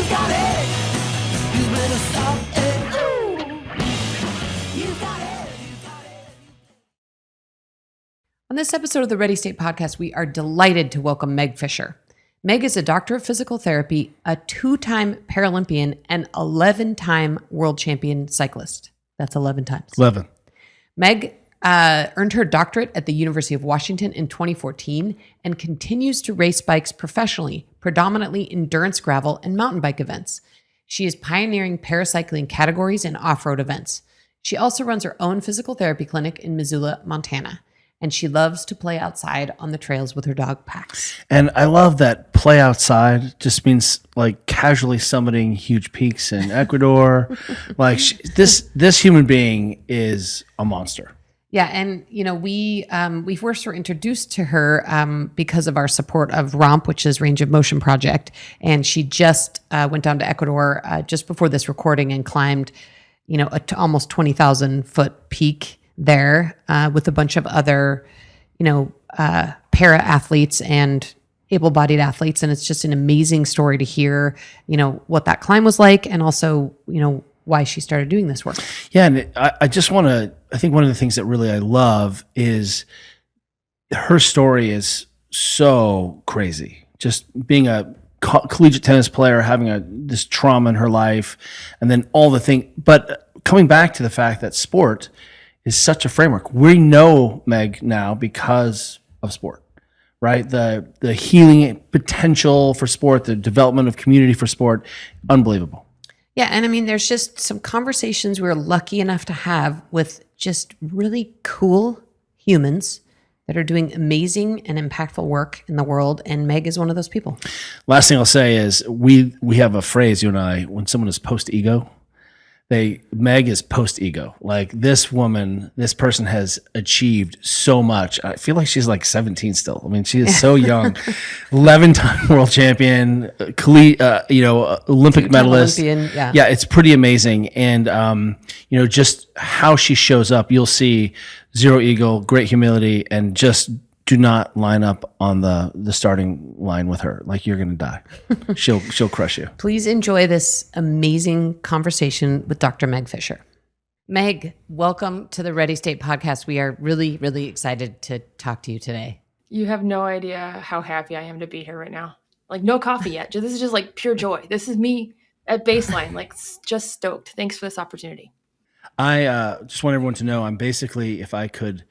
You've got it. You better stop it. Ooh. You've got it. You've got it. On this episode of the Ready State Podcast, we are delighted to welcome Meg Fisher. Meg is a doctor of physical therapy, a 2-time Paralympian, and 11-time World Champion Cyclist. That's 11 times. 11. Meg earned her doctorate at the University of Washington in 2014 and continues to race bikes professionally, predominantly endurance gravel and mountain bike events. She is pioneering paracycling categories and off-road events. She also runs her own physical therapy clinic in Missoula, Montana. And she loves to play outside on the trails with her dog Pax. And I love that play outside just means like casually summiting huge peaks in Ecuador. Like this human being is a monster. Yeah, and you know we first were introduced to her because of our support of ROMP, which is Range of Motion Project, and she just went down to Ecuador just before this recording and climbed, almost 20,000 foot peak there with a bunch of other, para athletes and able-bodied athletes. And it's just an amazing story to hear, what that climb was like and also, why she started doing this work. Yeah. And I think one of the things that really I love is her story is so crazy. Just being a collegiate tennis player, having this trauma in her life, and then all the thing, but coming back to the fact that sport is such a framework. We know Meg now because of sport, right? The healing potential for sport, the development of community for sport, unbelievable. Yeah, and I mean, there's just some conversations we're lucky enough to have with just really cool humans that are doing amazing and impactful work in the world, and Meg is one of those people. Last thing I'll say is we have a phrase, you and I, when someone is post-ego, Meg is post-ego. Like this person has achieved so much. I feel like she's like 17 still. I mean, she is so young. 11-time world champion, Olympic medalist. Olympian, yeah. Yeah, it's pretty amazing. And, just how she shows up, you'll see zero ego, great humility, and just do not line up on the starting line with her. Like you're going to die. She'll crush you. Please enjoy this amazing conversation with Dr. Meg Fisher. Meg, welcome to the Ready State Podcast. We are really, really excited to talk to you today. You have no idea how happy I am to be here right now. Like no coffee yet. This is just like pure joy. This is me at baseline, like just stoked. Thanks for this opportunity. I just want everyone to know I'm basically, if I could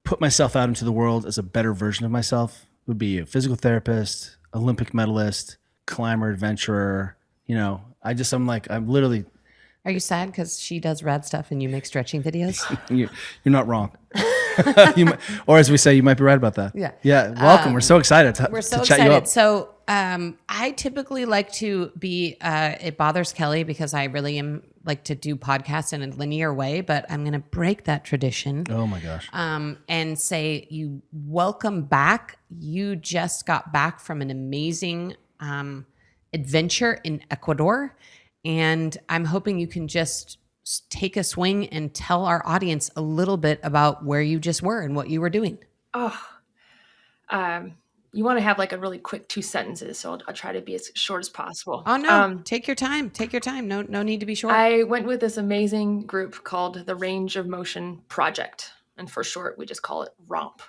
put myself out into the world as a better version of myself, would be a physical therapist, Olympic medalist, climber, adventurer. I'm literally. Are you sad because she does rad stuff and you make stretching videos? You're not wrong. Or as we say, you might be right about that. Yeah. Yeah. Welcome. We're so excited to chat you up. So I typically like to be, it bothers Kelly because I really am like to do podcasts in a linear way, but I'm going to break that tradition. Oh my gosh. And say you welcome back. You just got back from an amazing adventure in Ecuador. And I'm hoping you can just take a swing and tell our audience a little bit about where you just were and what you were doing. You want to have like a really quick 2 sentences, so I'll try to be as short as possible. Oh no, take your time. Take your time. No need to be short. I went with this amazing group called the Range of Motion Project, and for short, we just call it ROMP.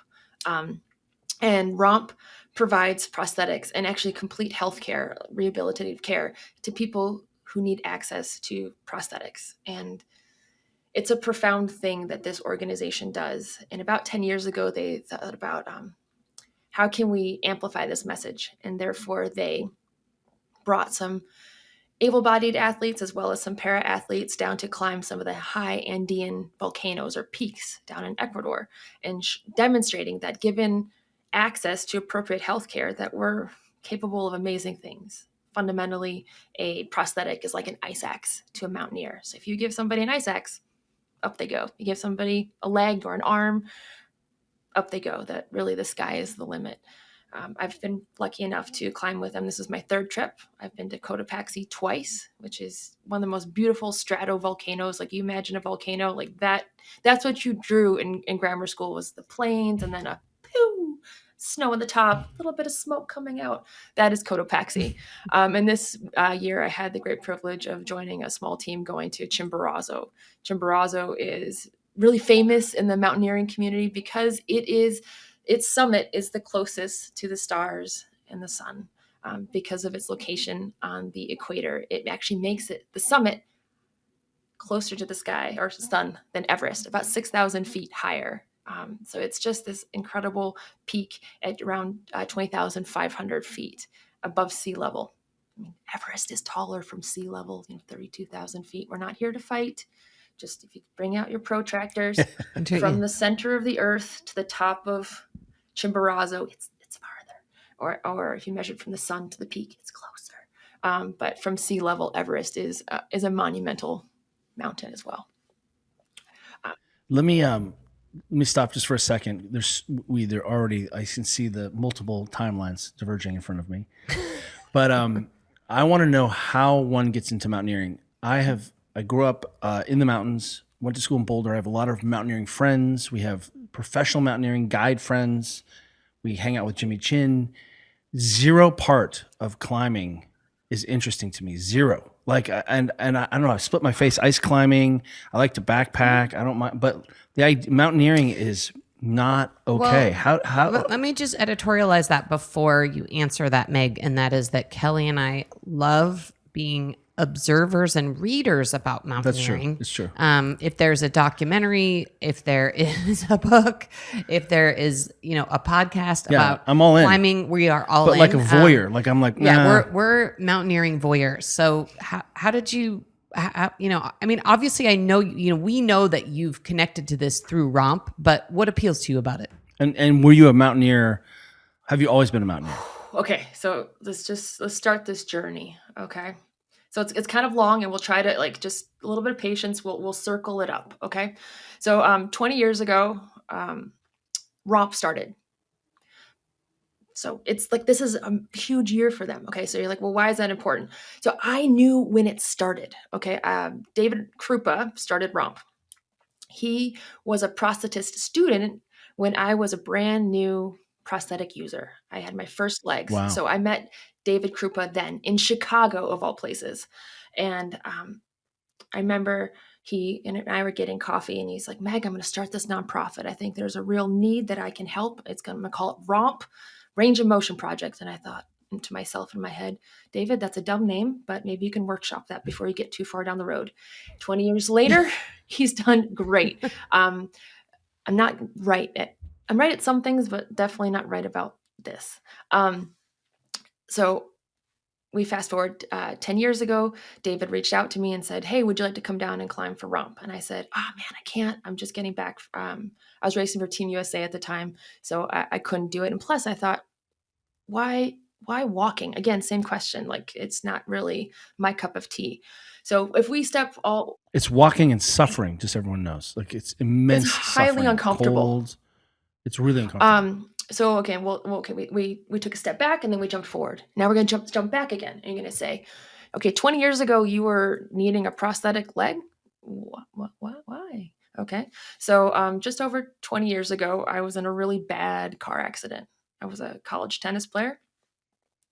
And ROMP provides prosthetics and actually complete healthcare, rehabilitative care to people who need access to prosthetics. And it's a profound thing that this organization does. And about 10 years ago, they thought about how can we amplify this message? And therefore, they brought some able-bodied athletes as well as some para-athletes down to climb some of the high Andean volcanoes or peaks down in Ecuador, and demonstrating that given access to appropriate healthcare, that we're capable of amazing things. Fundamentally, a prosthetic is like an ice axe to a mountaineer. So if you give somebody an ice axe, up they go. You give somebody a leg or an arm, up they go. That really the sky is the limit. I've been lucky enough to climb with them. This is my 3rd trip. I've been to Cotopaxi twice, which is one of the most beautiful stratovolcanoes. Like you imagine a volcano like that. That's what you drew in grammar school, was the plains and then a pew. snow on the top, a little bit of smoke coming out. That is Cotopaxi. And this year I had the great privilege of joining a small team going to Chimborazo. Chimborazo is really famous in the mountaineering community because its summit is the closest to the stars and the sun. Because of its location on the equator, it actually makes it the summit closer to the sky or sun than Everest, about 6,000 feet higher. So it's just this incredible peak at around 20,500 feet above sea level. I mean, Everest is taller from sea level, 32,000 feet. We're not here to fight. Just if you bring out your protractors from the center of the earth to the top of Chimborazo, it's farther. Or if you measured from the sun to the peak, it's closer. But from sea level, Everest is a monumental mountain as well. Let me stop just for a second. I can see the multiple timelines diverging in front of me. But I want to know how one gets into mountaineering. I grew up in the mountains, went to school in Boulder. I have a lot of mountaineering friends. We have professional mountaineering guide friends. We hang out with Jimmy Chin. Zero part of climbing is interesting to me. Zero. Like, and I don't know, I split my face ice climbing. I like to backpack. I don't mind, but mountaineering is not okay. Well, How? Let me just editorialize that before you answer that, Meg, and that is that Kelly and I love being observers and readers about mountaineering. That's true. If there's a documentary, if there is a book, if there is, a podcast about I'm all in. climbing, we are all But in. like a voyeur, I'm like, yeah, nah. we're mountaineering voyeurs. So how did you, obviously I know, we know that you've connected to this through ROMP, but what appeals to you about it? And were you a mountaineer? Have you always been a mountaineer? Okay, so let's start this journey. Okay. So it's kind of long, and we'll try to just a little bit of patience. We'll circle it up. Okay. So 20 years ago, ROMP started. So it's like, this is a huge year for them. Okay. So you're like, well, why is that important? So I knew when it started. Okay. David Krupa started ROMP. He was a prosthetist student when I was a brand new prosthetic user. I had my first legs. Wow. So I met David Krupa then in Chicago, of all places. And I remember he and I were getting coffee, and he's like, Meg, I'm going to start this nonprofit. I think there's a real need that I can help. I'm going to call it ROMP, Range of Motion Project. And I thought to myself in my head, David, that's a dumb name, but maybe you can workshop that before you get too far down the road. 20 years later, he's done great. I'm right at some things, but definitely not right about this. So we fast forward 10 years ago, David reached out to me and said, hey, would you like to come down and climb for ROMP? And I said, oh man, I can't. I'm just getting back. I was racing for Team USA at the time, so I couldn't do it. And plus I thought, why walking? Again, same question. Like, it's not really my cup of tea. So if we it's walking and suffering, just so everyone knows. Like, it's immense. It's highly suffering, uncomfortable. cold. It's really uncomfortable. So, okay, we took a step back, and then we jumped forward. Now we're going to jump back again. And you're going to say, okay, 20 years ago, you were needing a prosthetic leg. What, why? Okay. So, just over 20 years ago, I was in a really bad car accident. I was a college tennis player,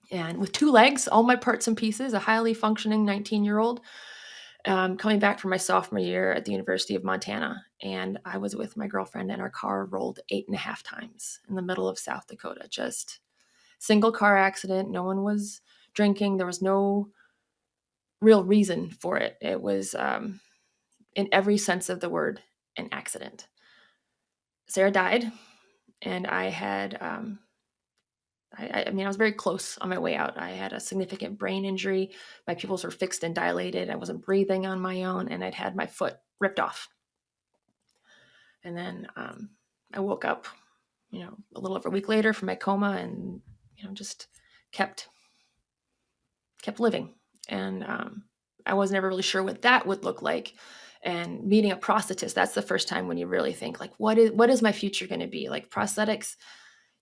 and with two legs, all my parts and pieces, a highly functioning 19-year-old, coming back from my sophomore year at the University of Montana. And I was with my girlfriend, and our car rolled 8.5 times in the middle of South Dakota. Just single car accident. No one was drinking. There was no real reason for it. It was, in every sense of the word, an accident. Sarah died, and I had, I was very close on my way out. I had a significant brain injury. My pupils were fixed and dilated. I wasn't breathing on my own, and I'd had my foot ripped off. And then I woke up, a little over a week later from my coma, and just kept living. And I was never really sure what that would look like. And meeting a prosthetist, that's the first time when you really think, like, what is my future going to be? Like, prosthetics,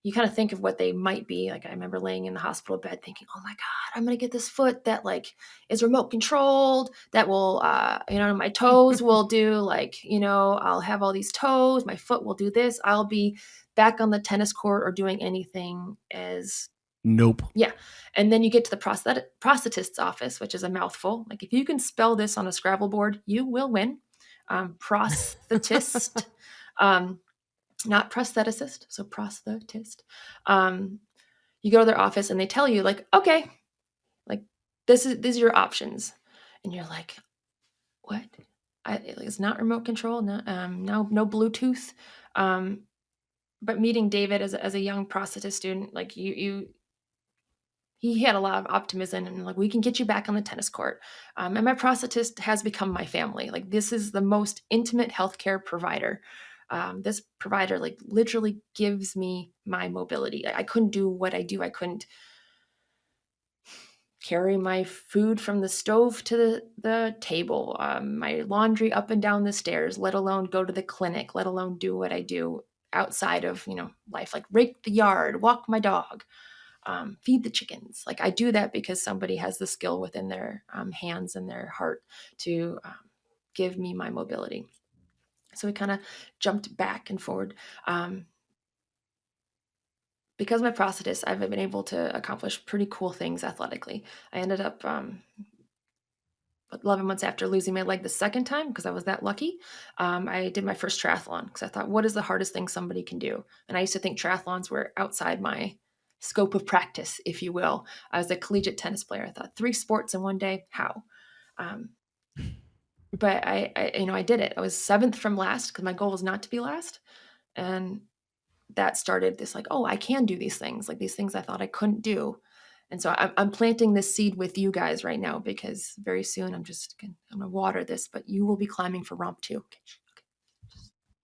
you kind of think of what they might be. Like I remember laying in the hospital bed thinking, oh my God, I'm going to get this foot that like is remote controlled, that will, my toes will do like, I'll have all these toes, my foot will do this. I'll be back on the tennis court or doing anything as Nope. yeah. And then you get to the prosthetist's office, which is a mouthful. Like if you can spell this on a Scrabble board, you will win. Prosthetist, not prostheticist, so prosthetist. You go to their office and they tell you like, okay, like these are your options. And you're like, what? It's not remote control, no Bluetooth. But meeting David as a young prosthetist student, like he had a lot of optimism and like, we can get you back on the tennis court. And my prosthetist has become my family. Like this is the most intimate healthcare provider. This provider like literally gives me my mobility. I couldn't do what I do. I couldn't carry my food from the stove to the table, my laundry up and down the stairs, let alone go to the clinic, let alone do what I do outside of, life, like rake the yard, walk my dog. Feed the chickens. Like I do that because somebody has the skill within their hands and their heart to give me my mobility. So we kind of jumped back and forward. Because my prosthetist, I've been able to accomplish pretty cool things athletically. I ended up 11 months after losing my leg the second time, because I was that lucky, I did my first triathlon because I thought, what is the hardest thing somebody can do? And I used to think triathlons were outside my scope of practice, if you will. I was a collegiate tennis player. I thought 3 sports in one day, how? But I did it. I was 7th from last because my goal was not to be last. And that started this like, oh, I can do these things, like these things I thought I couldn't do. And so I'm planting this seed with you guys right now because very soon I'm going to water this, but you will be climbing for ROMP too.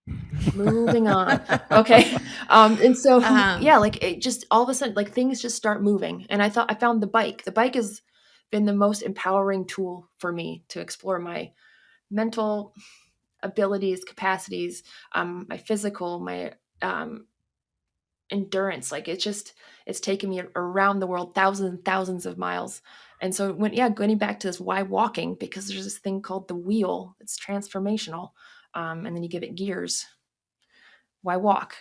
Okay. Moving on. Okay. And so, like it just all of a sudden, like things just start moving. And I found the bike. The bike has been the most empowering tool for me to explore my mental abilities, capacities, my physical, my endurance. Like it's taken me around the world, thousands and thousands of miles. And so going back to this, why walking? Because there's this thing called the wheel. It's transformational. And then you give it gears. Why walk?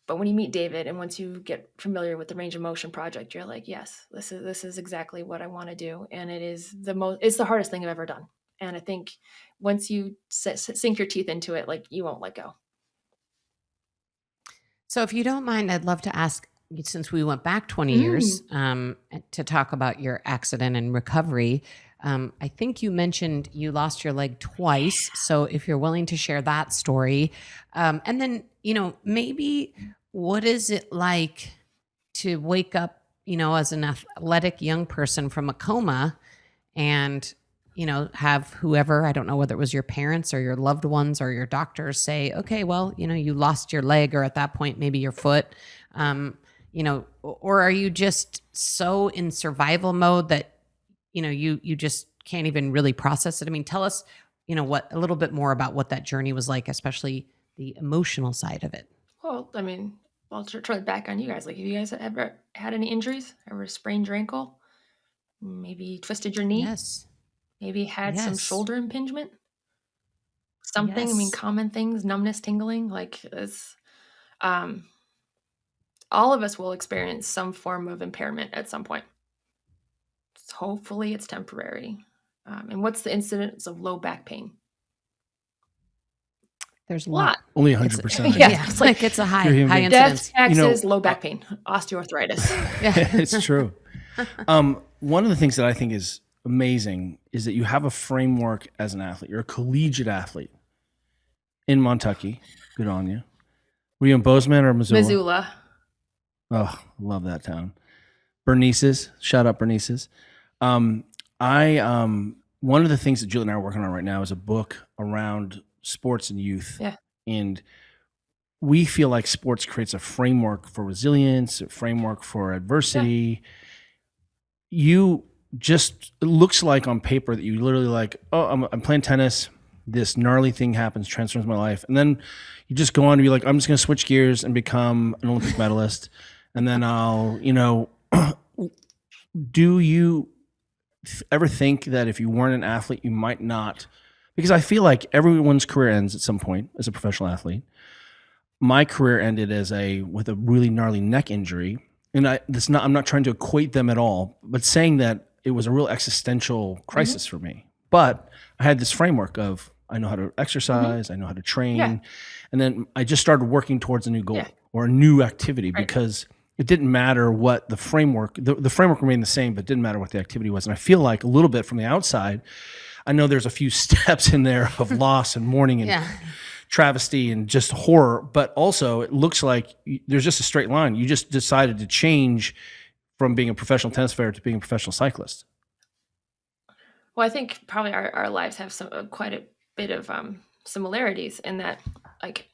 But when you meet David and once you get familiar with the Range of Motion project, you're like, yes, this is exactly what I want to do. And it's the hardest thing I've ever done. And I think once you sink your teeth into it, like you won't let go. So if you don't mind, I'd love to ask, since we went back 20 years to talk about your accident and recovery. I think you mentioned you lost your leg twice. So if you're willing to share that story, and then, maybe what is it like to wake up, as an athletic young person from a coma and, have whoever, I don't know whether it was your parents or your loved ones or your doctors say, okay, well, you lost your leg, or at that point, maybe your foot, or are you just so in survival mode that you just can't even really process it? I mean, tell us, a little bit more about what that journey was like, especially the emotional side of it. Well, I mean, I'll try back on you guys. Like, have you guys ever had any injuries? Ever sprained your ankle? Maybe twisted your knee? Yes. Maybe had some shoulder impingement? Something, Yes. I mean, common things, numbness, tingling, like it's, all of us will experience some form of impairment at some point. Hopefully it's temporary. And what's the incidence of low back pain? There's a lot. Only 100%. Yeah, It's like it's a high You're incidence. Death, taxes, low back pain, osteoarthritis. It's true. One of the things that I think is amazing is that you have a framework as an athlete. You're a collegiate athlete in Montucky. Good on you. Were you in Bozeman or Missoula? Missoula. Oh, love that town. Bernice's. Shout out Bernice's. One of the things that Julie and I are working on right now is a book around sports and youth. Yeah. And we feel like sports creates a framework for resilience, a framework for adversity. Yeah. It looks like on paper that you literally like, oh, I'm playing tennis. this gnarly thing happens, transforms my life. And then you just go on to be like, I'm just going to switch gears and become an Olympic medalist. And then I'll, do you ever think that if you weren't an athlete, you might not, because I feel like everyone's career ends at some point as a professional athlete. My career ended with a really gnarly neck injury. And I'm not trying to equate them at all, but saying that it was a real existential crisis for me. But I had this framework of, I know how to exercise, I know how to train. Yeah. And then I just started working towards a new goal or a new activity because it didn't matter what the framework, the framework remained the same, but it didn't matter what the activity was. And I feel like a little bit from the outside, I know there's a few steps in there of loss and mourning and travesty and just horror, but also it looks like there's just a straight line. You just decided to change from being a professional tennis player to being a professional cyclist. Well, I think probably our lives have quite a bit of similarities in that, like,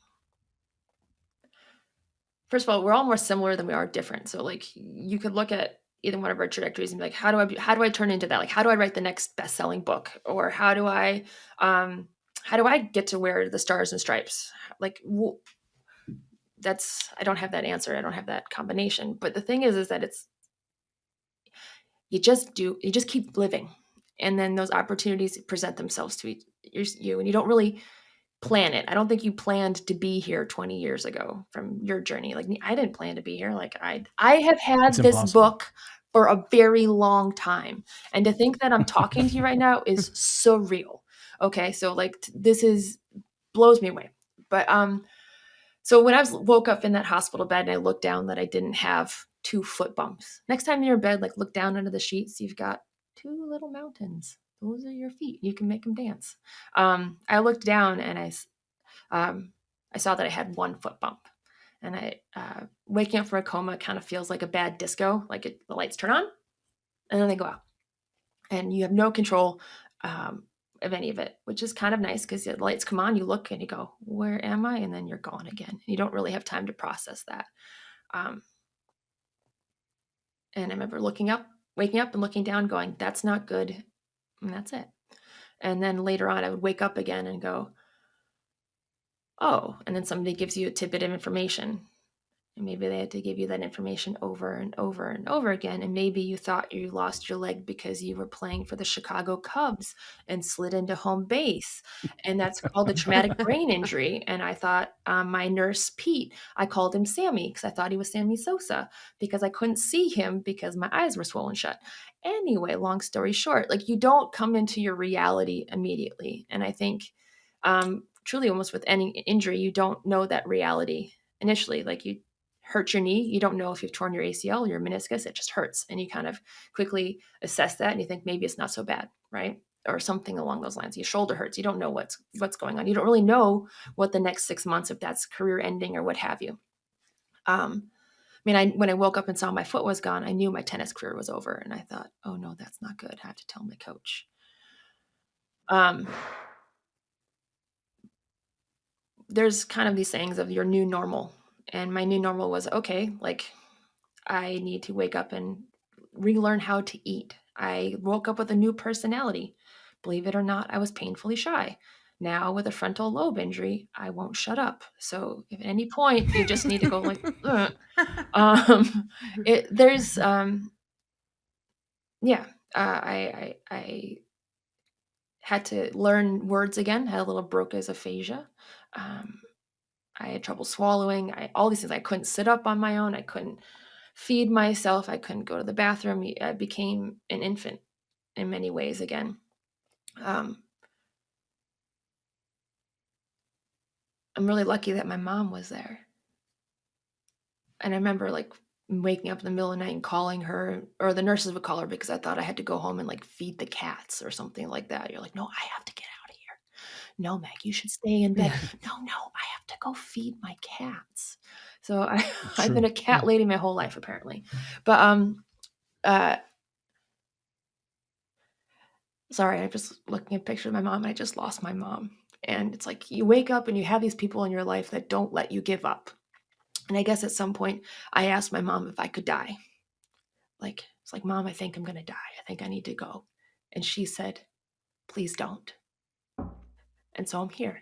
first of all, we're all more similar than we are different. So like you could look at either one of our trajectories and be like, how do I turn into that? Like, how do I write the next best-selling book? Or how do I get to wear the stars and stripes? Like, I don't have that answer. I don't have that combination. But the thing is that you just keep living. And then those opportunities present themselves to you, and you don't really plan it. I don't think you planned to be here 20 years ago from your journey. Like, I didn't plan to be here. Like, I have had this book for a very long time. And to think that I'm talking to you right now is surreal. Okay. So like, blows me away. But, so when I woke up in that hospital bed and I looked down that I didn't have 2 foot bumps. Next time you're in bed, like, look down under the sheets, you've got 2 little mountains. Those are your feet. You can make them dance. I looked down and I saw that I had 1 foot bump. And waking up from a coma kind of feels like a bad disco. Like the lights turn on and then they go out. And you have no control of any of it, which is kind of nice because the lights come on, you look and you go, where am I? And then you're gone again. You don't really have time to process that. And I remember waking up and looking down going, that's not good. And that's it. And then later on, I would wake up again and go, oh, and then somebody gives you a tidbit of information. And maybe they had to give you that information over and over and over again. And maybe you thought you lost your leg because you were playing for the Chicago Cubs and slid into home base. And that's called a traumatic brain injury. And I thought my nurse, Pete, I called him Sammy because I thought he was Sammy Sosa because I couldn't see him because my eyes were swollen shut. Anyway, long story short, like, you don't come into your reality immediately. And I think truly almost with any injury, you don't know that reality initially. Like, you hurt your knee, you don't know if you've torn your ACL or your meniscus, it just hurts. And you kind of quickly assess that and you think maybe it's not so bad, right? Or something along those lines. Your shoulder hurts, you don't know what's going on. You don't really know what the next 6 months, if that's career ending or what have you. When I woke up and saw my foot was gone, I knew my tennis career was over. And I thought, oh no, that's not good. I have to tell my coach. There's kind of these sayings of your new normal. And my new normal was, okay, like, I need to wake up and relearn how to eat. I woke up with a new personality. Believe it or not, I was painfully shy. Now with a frontal lobe injury, I won't shut up. So if at any point you just need to go like, I had to learn words again. Had a little broca's aphasia. I had trouble swallowing. All these things. I couldn't sit up on my own. I couldn't feed myself. I couldn't go to the bathroom. I became an infant in many ways again. I'm really lucky that my mom was there. And I remember like waking up in the middle of the night and calling her, or the nurses would call her because I thought I had to go home and like feed the cats or something like that. You're like, no, I have to get out of here. No, Meg, you should stay in bed. No, I have to go feed my cats. So I've been a cat lady my whole life, apparently. But sorry, I'm just looking at a picture of my mom and I just lost my mom. And it's like you wake up and you have these people in your life that don't let you give up. And I guess at some point I asked my mom if I could die. Like, it's like, Mom, I think I'm going to die. I think I need to go. And she said, please don't. And so I'm here.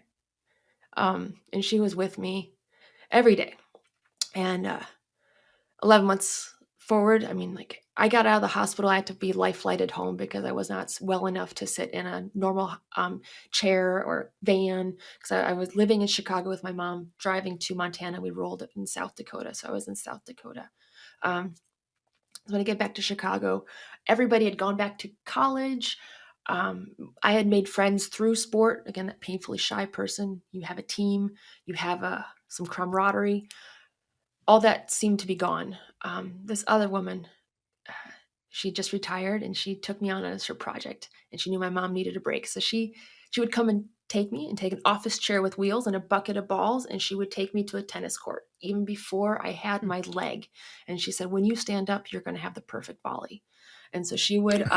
And she was with me every day. And 11 months forward, I mean, like, I got out of the hospital. I had to be life flighted home because I was not well enough to sit in a normal chair or van, because I was living in Chicago with my mom, driving to Montana. We rolled in South Dakota. So I was in South Dakota. When I get back to Chicago, everybody had gone back to college. I had made friends through sport. Again, that painfully shy person. You have a team. You have some camaraderie. All that seemed to be gone. This other woman, she just retired, and she took me on as her project, and she knew my mom needed a break. So she would come and take me and take an office chair with wheels and a bucket of balls, and she would take me to a tennis court even before I had my leg. And she said, when you stand up, you're going to have the perfect volley. And so she would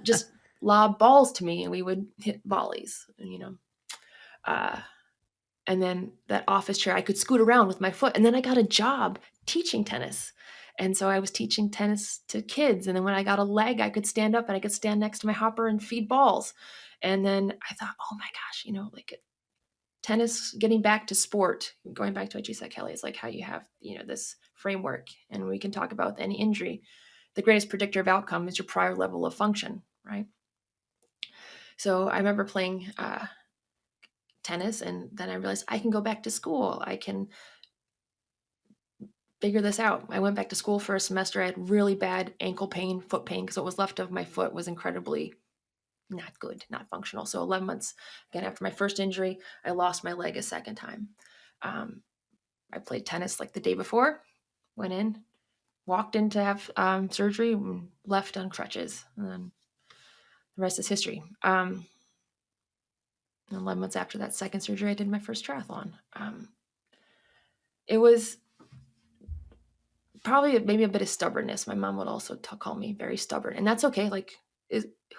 just lob balls to me, and we would hit volleys, and then that office chair, I could scoot around with my foot. And then I got a job teaching tennis. And so I was teaching tennis to kids. And then when I got a leg, I could stand up and I could stand next to my hopper and feed balls. And then I thought, oh my gosh, like tennis, getting back to sport, going back to what you said, Kelly, is like how you have, this framework, and we can talk about any injury. The greatest predictor of outcome is your prior level of function, right? So I remember playing tennis, and then I realized I can go back to school. I can figure this out. I went back to school for a semester. I had really bad ankle pain, foot pain, because what was left of my foot was incredibly not good, not functional. So 11 months, again, after my first injury, I lost my leg a second time. I played tennis like the day before, went in, walked in to have surgery, and left on crutches. And then the rest is history. 11 months after that second surgery, I did my first triathlon. It was probably maybe a bit of stubbornness. My mom would also call me very stubborn, and that's okay. Like,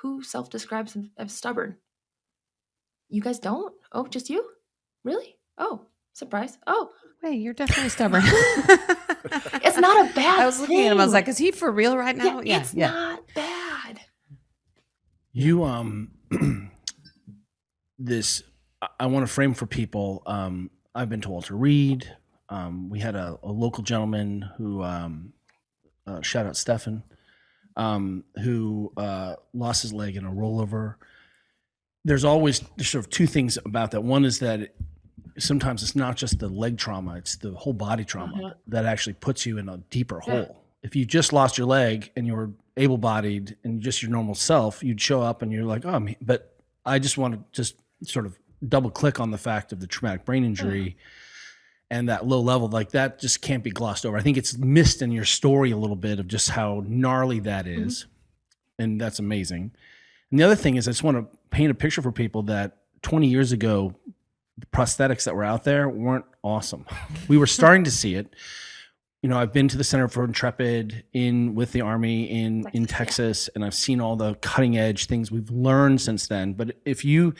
who self-describes as stubborn? You guys don't? Oh, just you? Really? Oh, surprise. Oh, Wait, you're definitely stubborn. it's not a bad I was looking at him. I was thing. like, is he for real right now? It's not bad. You I want to frame for people. I've been to Walter Reed. We had a local gentleman who shout out Stefan, who lost his leg in a rollover. There's sort of two things about that. One is that sometimes it's not just the leg trauma, it's the whole body trauma that actually puts you in a deeper hole. If you just lost your leg and you were able-bodied and just your normal self, you'd show up and you're like, oh, but I just want to just sort of double click on the fact of the traumatic brain injury and that low level, like that just can't be glossed over. I think it's missed in your story a little bit of just how gnarly that is. And that's amazing. And the other thing is I just want to paint a picture for people that 20 years ago, the prosthetics that were out there weren't awesome. We were starting to see it. I've been to the Center for Intrepid with the Army in Texas, and I've seen all the cutting edge things we've learned since then. But if you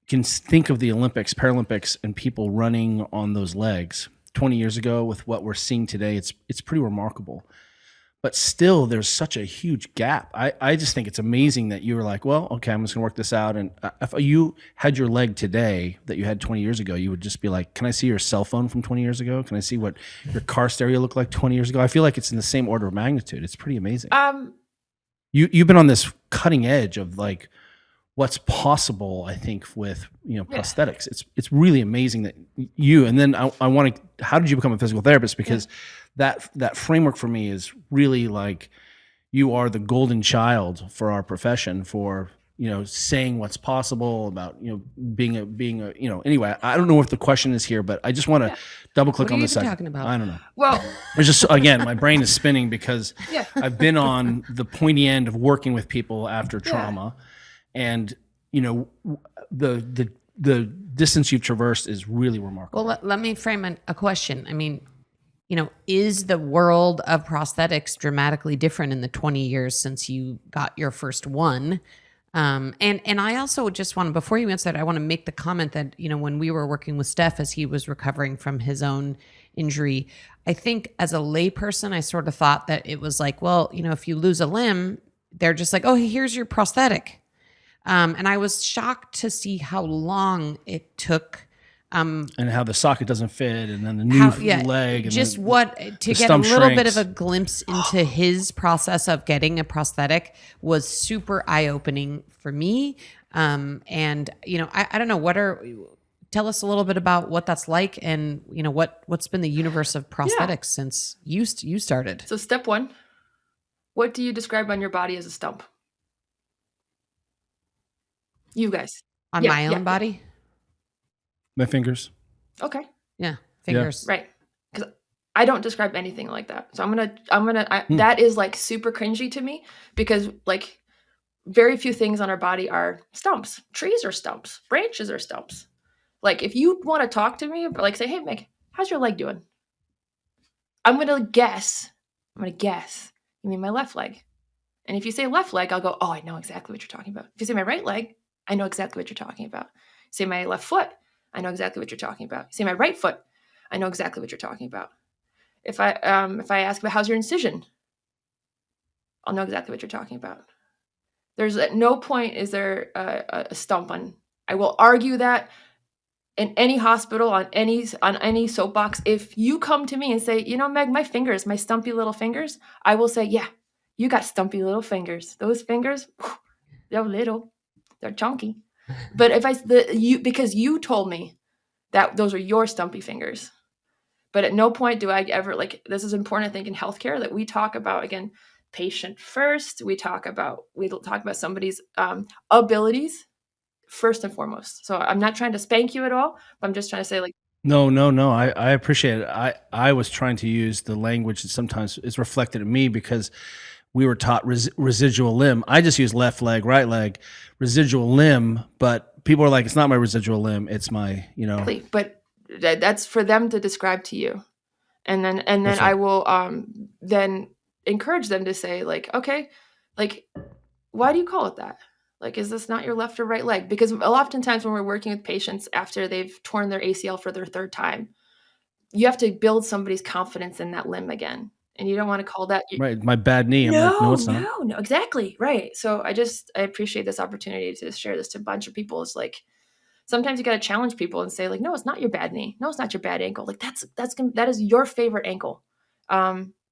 can think of the Olympics, Paralympics, and people running on those legs 20 years ago with what we're seeing today, it's pretty remarkable. But still, there's such a huge gap. I just think it's amazing that you were like, well, okay, I'm just gonna work this out. And if you had your leg today that you had 20 years ago, you would just be like, can I see your cell phone from 20 years ago? Can I see what your car stereo looked like 20 years ago? I feel like it's in the same order of magnitude. It's pretty amazing. You've been on this cutting edge of like what's possible, I think, with prosthetics. It's really amazing that and then I want to, how did you become a physical therapist? Because that framework for me is really like you are the golden child for our profession for saying what's possible about being a anyway, I don't know what the question is here, but I just want to double click on this. What are you talking about? I don't know. Well, it's just, again, my brain is spinning because I've been on the pointy end of working with people after trauma, and the distance you've traversed is really remarkable. Well, let me frame a question. I mean, is the world of prosthetics dramatically different in the 20 years since you got your first one? And I also just want to, before you answer that, I want to make the comment that, when we were working with Steph as he was recovering from his own injury, I think as a layperson, I sort of thought that it was like, well, if you lose a limb, they're just like, oh, here's your prosthetic. And I was shocked to see how long it took. And how the socket doesn't fit, and then the new How, yeah, leg, and just the, what to the get a stump little bit of shrinks. a glimpse into his process of getting a prosthetic was super eye-opening for me. And I don't know, tell us a little bit about what that's like, and what's been the universe of prosthetics since you started. So step one, what do you describe on your body as a stump? You guys. On Yeah, my own yeah, body. My fingers. Okay. Yeah. Fingers. Right. Because I don't describe anything like that. So that is like super cringy to me, because like very few things on our body are stumps. Trees are stumps. Branches are stumps. Like if you want to talk to me, like say, hey Meg, how's your leg doing? I'm going to guess you mean my left leg. And if you say left leg, I'll go, oh, I know exactly what you're talking about. If you say my right leg, I know exactly what you're talking about. Say my left foot, I know exactly what you're talking about. Say my right foot, I know exactly what you're talking about. If I ask about how's your incision, I'll know exactly what you're talking about. There's at no point is there a stump on. I will argue that in any hospital, on any soapbox, if you come to me and say, Meg, my fingers, my stumpy little fingers, I will say, yeah, you got stumpy little fingers. Those fingers, they're little, they're chunky. But because you told me that those are your stumpy fingers. But at no point do I ever, this is important, I think, in healthcare, that we talk about, again, patient first. We talk about somebody's abilities first and foremost. So I'm not trying to spank you at all. But I'm just trying to say, No. I appreciate it. I was trying to use the language that sometimes is reflected in me, because we were taught residual limb. I just use left leg, right leg, residual limb. But people are like, it's not my residual limb. It's my, But that's for them to describe to you. And then right. I will then encourage them to say, okay, why do you call it that? Is this not your left or right leg? Because oftentimes when we're working with patients after they've torn their ACL for their third time, you have to build somebody's confidence in that limb again. And you don't want to call that right. My bad knee. I'm like, no, it's not. No, exactly. Right. So I appreciate this opportunity to share this to a bunch of people. It's like, sometimes you got to challenge people and say, no, it's not your bad knee. No, it's not your bad ankle. That is your favorite ankle,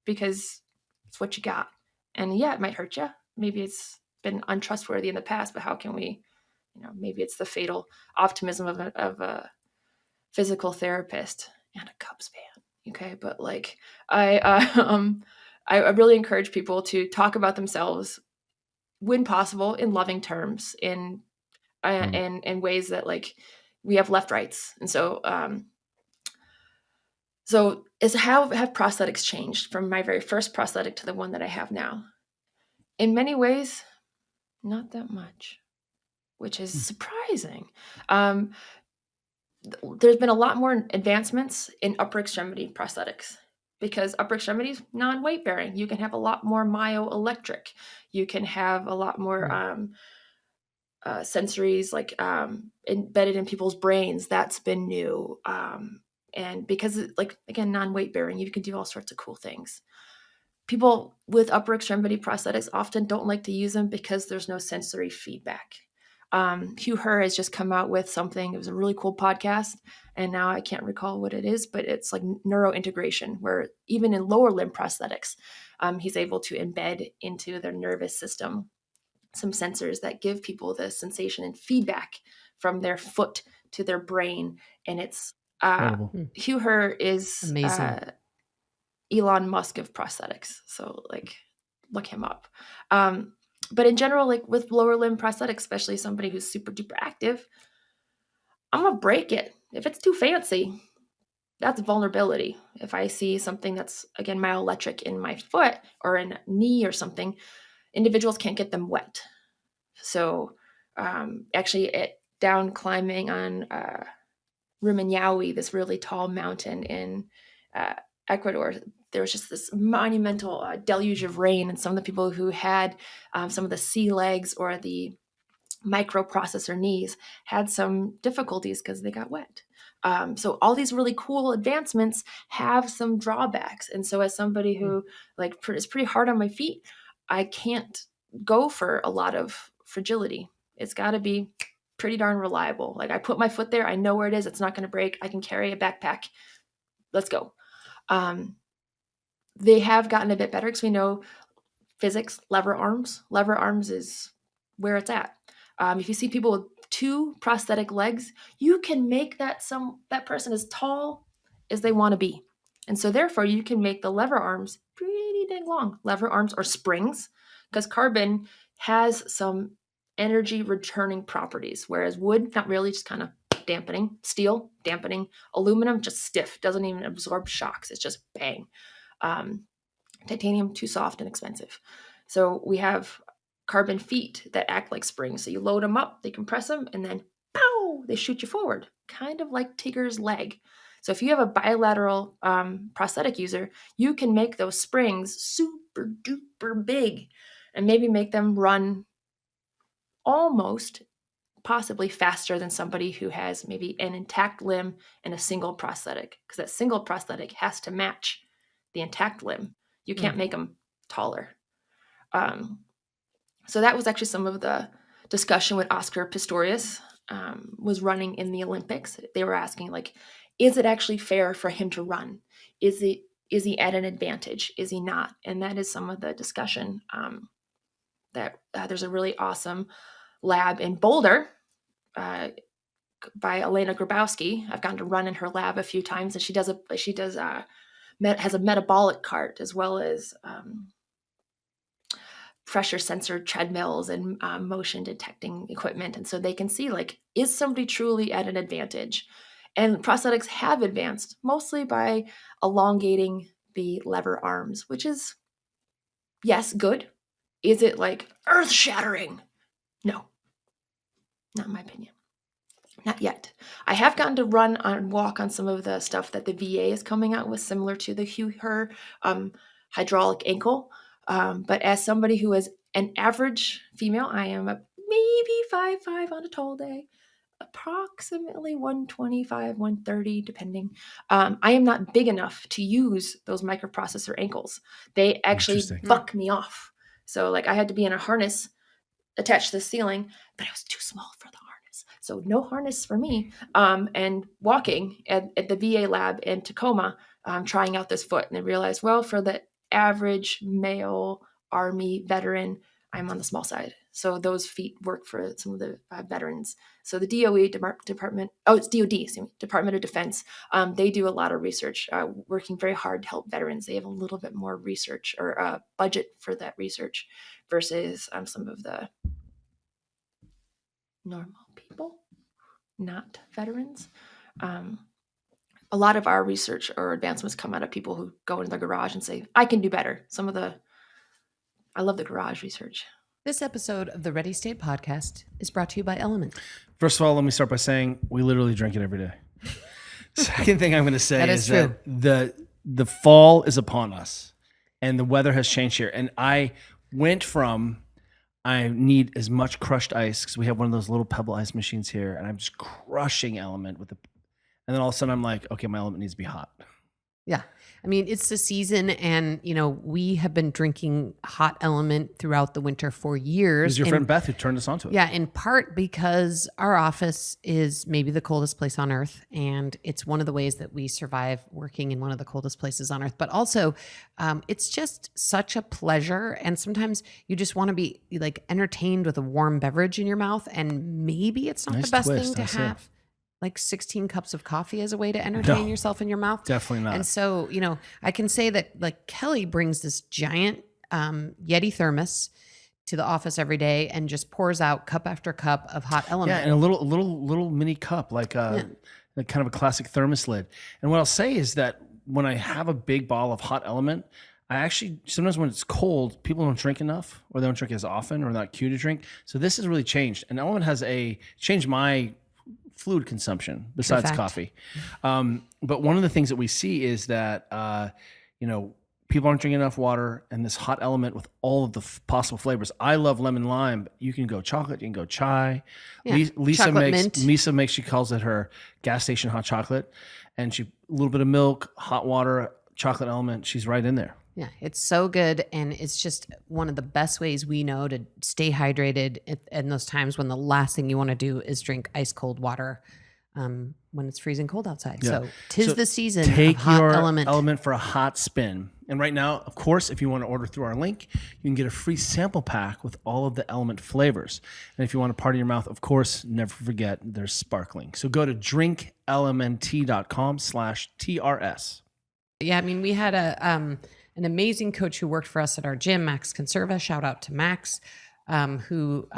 because it's what you got. And yeah, it might hurt you. Maybe it's been untrustworthy in the past, but how can we, maybe it's the fatal optimism of a physical therapist and a Cubs fan. Okay. But I really encourage people to talk about themselves when possible in loving terms, in ways that we have left rights. And so how have prosthetics changed from my very first prosthetic to the one that I have now? In many ways, not that much, which is surprising. There's been a lot more advancements in upper extremity prosthetics, because upper extremities, non-weight bearing. You can have a lot more myoelectric. You can have a lot more sensories embedded in people's brains. That's been new. And because again, non-weight bearing, you can do all sorts of cool things. People with upper extremity prosthetics often don't like to use them because there's no sensory feedback. Hugh Herr has just come out with something. It was a really cool podcast, and now I can't recall what it is, but it's like neurointegration, where even in lower limb prosthetics, he's able to embed into their nervous system some sensors that give people the sensation and feedback from their foot to their brain. And it's Hugh Herr is amazing. Elon Musk of prosthetics. So look him up. But in general, with lower limb prosthetics, especially somebody who's super duper active, I'm going to break it. If it's too fancy, that's vulnerability. If I see something that's, again, myoelectric in my foot or in a knee or something, individuals can't get them wet. So actually down climbing on Rumiñahui, this really tall mountain in Ecuador, there was just this monumental deluge of rain, and some of the people who had some of the sea legs or the microprocessor knees had some difficulties because they got wet. So all these really cool advancements have some drawbacks. And so as somebody who is pretty hard on my feet, I can't go for a lot of fragility. It's got to be pretty darn reliable. Like I put my foot there, I know where it is. It's not going to break. I can carry a backpack. Let's go. They have gotten a bit better because we know physics, lever arms. Lever arms is where it's at. If you see people with 2 prosthetic legs, you can make that person as tall as they want to be. And so therefore you can make the lever arms pretty dang long. Lever arms or springs, because carbon has some energy returning properties, whereas wood, not really, just kind of dampening. Steel, dampening. Aluminum, just stiff, doesn't even absorb shocks. It's just bang. Titanium, too soft and expensive. So we have carbon feet that act like springs. So you load them up, they compress them, and then pow, they shoot you forward, kind of like Tigger's leg. So if you have a bilateral prosthetic user, you can make those springs super duper big and maybe make them run almost possibly faster than somebody who has maybe an intact limb and a single prosthetic, because that single prosthetic has to match the intact limb. You can't make them taller. So that was actually some of the discussion with Oscar Pistorius was running in the Olympics. They were asking, like, is it actually fair for him to run? Is he at an advantage? Is he not? And that is some of the discussion. That there's a really awesome lab in Boulder by Elena Grabowski. I've gotten to run in her lab a few times, and she has a metabolic cart as well as pressure sensor treadmills and motion detecting equipment. And so they can see, like, is somebody truly at an advantage? And prosthetics have advanced mostly by elongating the lever arms, which is, yes, good. Is it like earth shattering? No, not in my opinion. Not yet. I have gotten to run and walk on some of the stuff that the VA is coming out with, similar to the Hue-Her hydraulic ankle. But as somebody who is an average female, I am maybe 5'5" on a tall day, approximately 125, 130, depending. I am not big enough to use those microprocessor ankles. They actually buck me off. So like I had to be in a harness attached to the ceiling, but it was too small for the harness. So no harness for me. And walking at the VA lab in Tacoma, trying out this foot, and I realized, well, for the average male Army veteran, I'm on the small side. So those feet work for some of the veterans. So the DOE Department of Defense, they do a lot of research, working very hard to help veterans. They have a little bit more research or budget for that research versus some of the normal people, not veterans. A lot of our research or advancements come out of people who go into their garage and say, I can do better. I love the garage research. This episode of the Ready State podcast is brought to you by Element. First of all, let me start by saying we literally drink it every day. Second thing I'm going to say that the fall is upon us and the weather has changed here. And I went from, I need as much crushed ice because we have one of those little pebble ice machines here, and I'm just crushing Element with and then all of a sudden I'm like, okay, my Element needs to be hot. Yeah. I mean, it's the season, and, we have been drinking Hot Element throughout the winter for years. It was your friend Beth who turned us onto it. Yeah, in part because our office is maybe the coldest place on earth, and it's one of the ways that we survive working in one of the coldest places on earth. But also, it's just such a pleasure, and sometimes you just want to be like entertained with a warm beverage in your mouth, and maybe it's not the best thing to have. Like 16 cups of coffee as a way to entertain yourself in your mouth. Definitely not. And so, I can say that like Kelly brings this giant Yeti thermos to the office every day and just pours out cup after cup of Hot Element. Yeah, and a little mini cup, like kind of a classic thermos lid. And what I'll say is that when I have a big bottle of Hot Element, I actually, sometimes when it's cold, people don't drink enough, or they don't drink as often, or not cute to drink. So this has really changed. And Element has changed my fluid consumption besides coffee. But one of the things that we see is that, people aren't drinking enough water, and this Hot Element with all of the possible flavors. I love lemon lime, but you can go chocolate, you can go chai. Yeah, Lisa makes, she calls it her gas station hot chocolate, and a little bit of milk, hot water, chocolate element. She's right in there. Yeah, it's so good. And it's just one of the best ways we know to stay hydrated in those times when the last thing you want to do is drink ice cold water when it's freezing cold outside. Yeah. So 'tis So the season Take of hot your element. for a hot spin. And right now, of course, if you want to order through our link, you can get a free sample pack with all of the Element flavors. And if you want to party your mouth, of course, never forget there's sparkling. So go to drinklmnt.com/TRS. Yeah, I mean, we had an amazing coach who worked for us at our gym, Max Conserva. Shout out to Max, who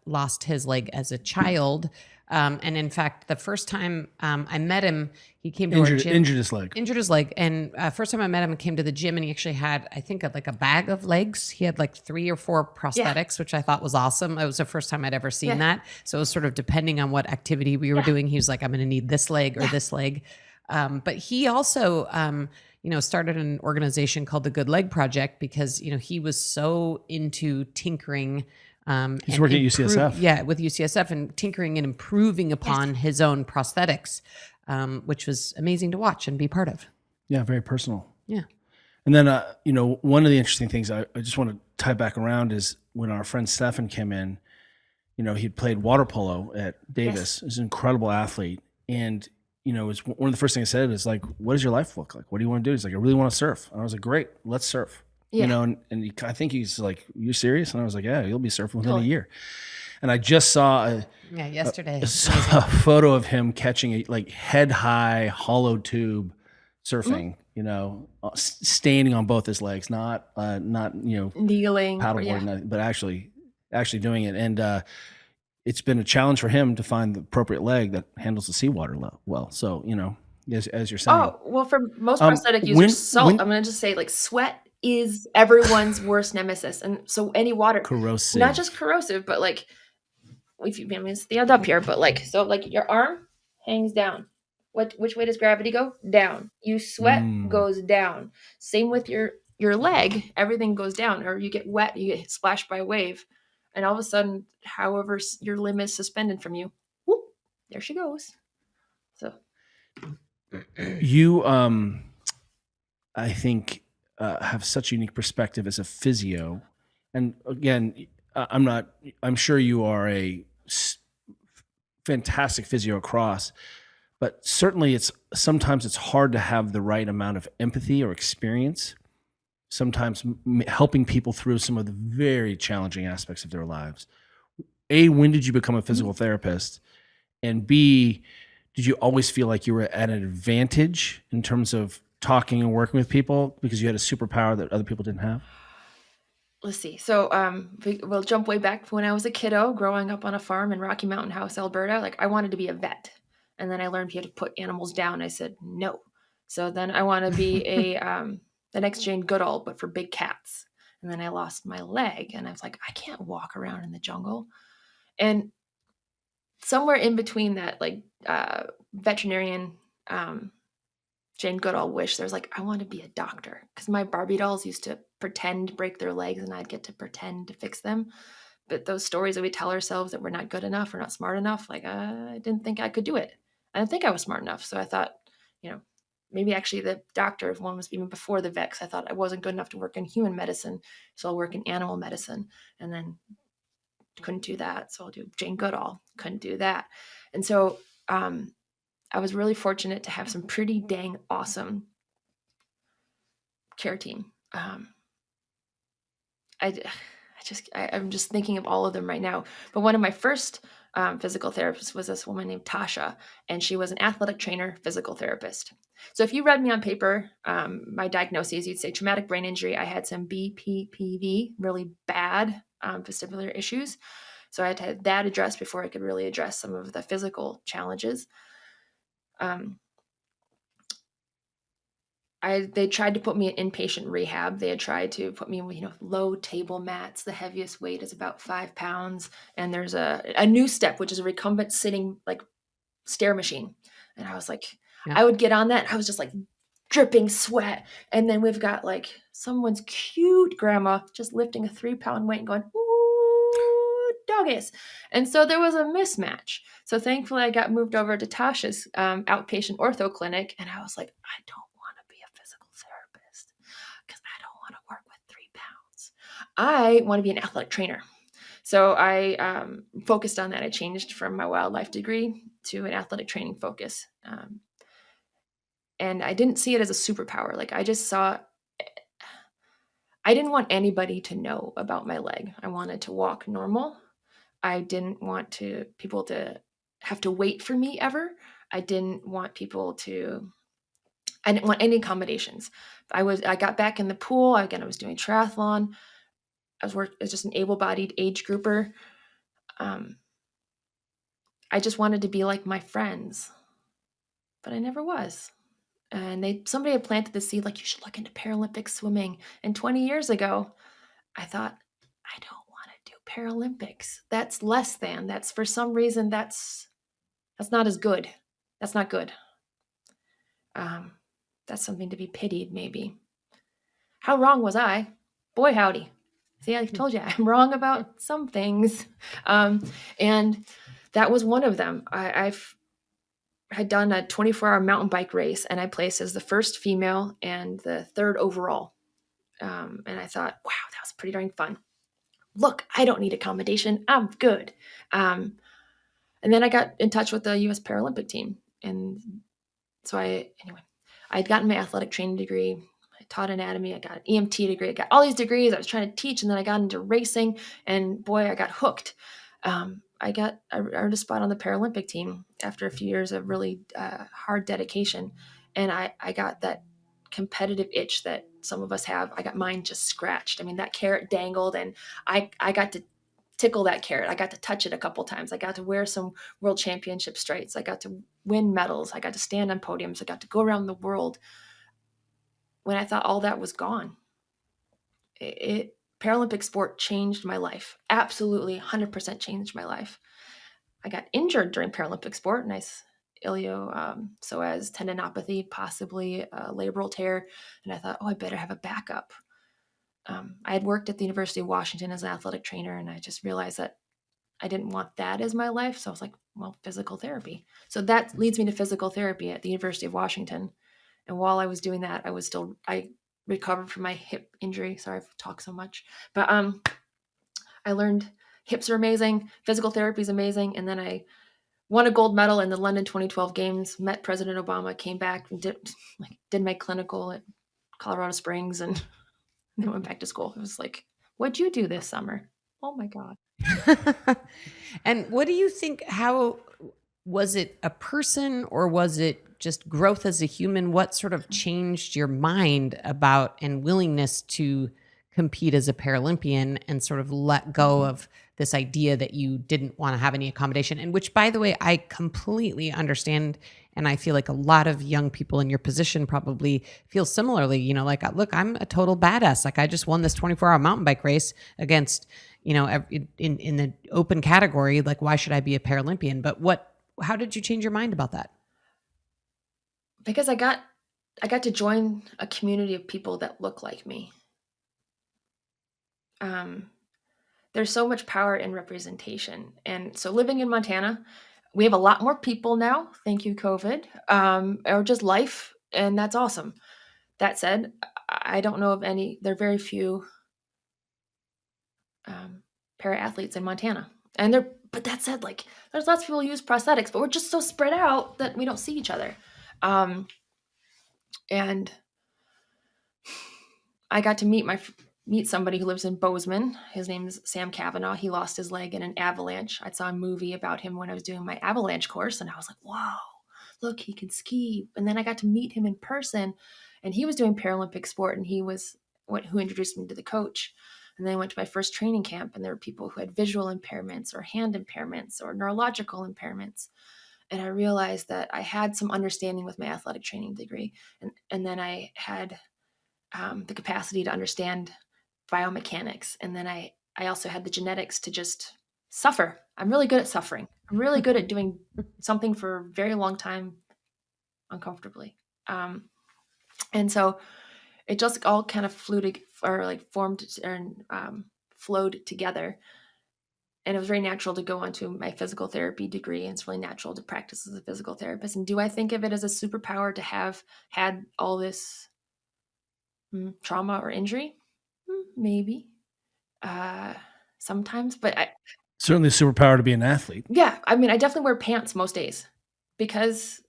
lost his leg as a child. And in fact, the first time I met him, he came to our gym. Injured his leg. Injured his leg. And first time I met him, he came to the gym and he actually had, I think, like a bag of legs. He had like 3 or 4 prosthetics, which I thought was awesome. It was the first time I'd ever seen that. So it was sort of depending on what activity we were doing. He was like, I'm going to need this leg or this leg. But he also, started an organization called the Good Leg Project because, he was so into tinkering. He's working at UCSF. Yeah, with UCSF and tinkering and improving upon his own prosthetics, which was amazing to watch and be part of. Yeah, very personal. Yeah. And then, one of the interesting things I just want to tie back around is when our friend Stefan came in, he'd played water polo at Davis. He's an incredible athlete. And, it's one of the first things I said is like, what does your life look like? What do you want to do? He's like, I really want to surf. And I was like, great, let's surf. Yeah. I think he's like, you serious? And I was like, yeah, you'll be surfing within a year. And I just saw yesterday a photo of him catching a like head high hollow tube surfing, standing on both his legs, not Kneeling. paddleboarding, but actually doing it. And it's been a challenge for him to find the appropriate leg that handles the seawater well. So, as you're saying. Oh, well, for most prosthetic users, salt, I'm going to just say like sweat is everyone's worst nemesis. And so any water, corrosive, not just corrosive, but like, if you stand up here, but like, so like your arm hangs down. Which way does gravity go? Down. You sweat goes down. Same with your leg, everything goes down, or you get wet, you get splashed by a wave. And all of a sudden, however your limb is suspended from you, whoop, there she goes. So you, I think, have such a unique perspective as a physio. And again, I'm sure you are a fantastic physio across, but certainly sometimes it's hard to have the right amount of empathy or experience. Sometimes helping people through some of the very challenging aspects of their lives. A, when did you become a physical therapist? And B, did you always feel like you were at an advantage in terms of talking and working with people because you had a superpower that other people didn't have? let's see. So we'll jump way back when I was a kiddo growing up on a farm in Rocky Mountain House, Alberta. Like I wanted to be a vet. And then I learned you had to put animals down. I said, no. So then I want to be the next Jane Goodall, but for big cats. And then I lost my leg and I was like, I can't walk around in the jungle. And somewhere in between that, like veterinarian, Jane Goodall wish, there's like, I want to be a doctor, because my Barbie dolls used to pretend break their legs and I'd get to pretend to fix them. But those stories that we tell ourselves that we're not good enough or not smart enough, like I didn't think I could do it. I didn't think I was smart enough. So I thought, maybe actually the doctor one was even before the vet, 'cause I thought I wasn't good enough to work in human medicine. So I'll work in animal medicine, and then couldn't do that. So I'll do Jane Goodall, couldn't do that. And so I was really fortunate to have some pretty dang awesome care team. I'm just thinking of all of them right now. But one of my first physical therapists was this woman named Tasha, and she was an athletic trainer, physical therapist. So if you read me on paper, my diagnoses, you'd say traumatic brain injury. I had some BPPV, really bad vestibular issues. So I had to have that addressed before I could really address some of the physical challenges. They tried to put me in inpatient rehab. They had tried to put me in, low table mats. The heaviest weight is about 5 pounds. And there's a new step, which is a recumbent sitting like stair machine. And I was like, I would get on that. And I was just like dripping sweat. And then we've got like someone's cute grandma just lifting a 3-pound weight and going, ooh, doggies. And so there was a mismatch. So thankfully I got moved over to Tasha's outpatient ortho clinic. And I was like, I don't want to be a physical therapist because I don't I want to be an athletic trainer. So I focused on that. I changed from my wildlife degree to an athletic training focus. And I didn't see it as a superpower. Like I just saw, I didn't want anybody to know about my leg. I wanted to walk normal. I didn't want people to have to wait for me ever. I didn't want any accommodations. I got back in the pool. Again, I was doing triathlon. I was just an able-bodied age grouper. I just wanted to be like my friends, but I never was. And somebody had planted the seed, like, you should look into Paralympic swimming. And 20 years ago, I thought, I don't want to do Paralympics. That's less than. That's, for some reason, that's not as good. That's not good. That's something to be pitied, maybe. How wrong was I? Boy, howdy. See, I told you, I'm wrong about some things. And that was one of them. I had done a 24-hour mountain bike race, and I placed as the first female and the third overall. And I thought, wow, that was pretty darn fun. Look, I don't need accommodation. I'm good. And then I got in touch with the U.S. Paralympic team. And so I'd gotten my athletic training degree. I taught anatomy. I got an EMT degree. I got all these degrees. I was trying to teach, and then I got into racing, and boy, I got hooked. I earned a spot on the Paralympic team after a few years of really hard dedication. And I got that competitive itch that some of us have. I got mine just scratched. I mean, that carrot dangled, and I got to tickle that carrot. I got to touch it a couple times. I got to wear some world championship stripes. I got to win medals. I got to stand on podiums. I got to go around the world. When I thought all that was gone, Paralympic sport changed my life. Absolutely 100% changed my life. I got injured during Paralympic sport, nice iliopsoas tendinopathy, possibly a labral tear. And I thought, I better have a backup. I had worked at the University of Washington as an athletic trainer, and I just realized that I didn't want that as my life. So I was like, well, physical therapy. So that leads me to physical therapy at the University of Washington. And while I was doing that, I recovered from my hip injury. Sorry, I've talked so much, but I learned hips are amazing. Physical therapy is amazing. And then I won a gold medal in the London 2012 games, met President Obama, came back and did my clinical at Colorado Springs, and then went back to school. It was like, what'd you do this summer? Oh my God. And what do you think, how was it a person, or was it just growth as a human? What sort of changed your mind about and willingness to compete as a Paralympian and sort of let go of this idea that you didn't want to have any accommodation? And which, by the way, I completely understand. And I feel like a lot of young people in your position probably feel similarly, like, look, I'm a total badass. Like, I just won this 24-hour mountain bike race against, in the open category. Like, why should I be a Paralympian? But how did you change your mind about that? Because I got to join a community of people that look like me. There's so much power in representation. And so living in Montana, we have a lot more people now. Thank you, COVID, or just life. And that's awesome. That said, I don't know of any, there are very few para-athletes in Montana. But that said, like, there's lots of people who use prosthetics, but we're just so spread out that we don't see each other. And I got to meet somebody who lives in Bozeman. His name is Sam Cavanaugh. He lost his leg in an avalanche. I saw a movie about him when I was doing my avalanche course, and I was like, wow, look, he can ski. And then I got to meet him in person, and he was doing Paralympic sport, and he was who introduced me to the coach. And then I went to my first training camp, and there were people who had visual impairments or hand impairments or neurological impairments. And I realized that I had some understanding with my athletic training degree. And then I had the capacity to understand biomechanics. And then I also had the genetics to just suffer. I'm really good at suffering. I'm really good at doing something for a very long time uncomfortably. And so it just all kind of formed and flowed together. And it was very natural to go onto my physical therapy degree. And it's really natural to practice as a physical therapist. And do I think of it as a superpower to have had all this trauma or injury? Maybe. Sometimes, but Certainly a superpower to be an athlete. yeah, I mean, I definitely wear pants most days because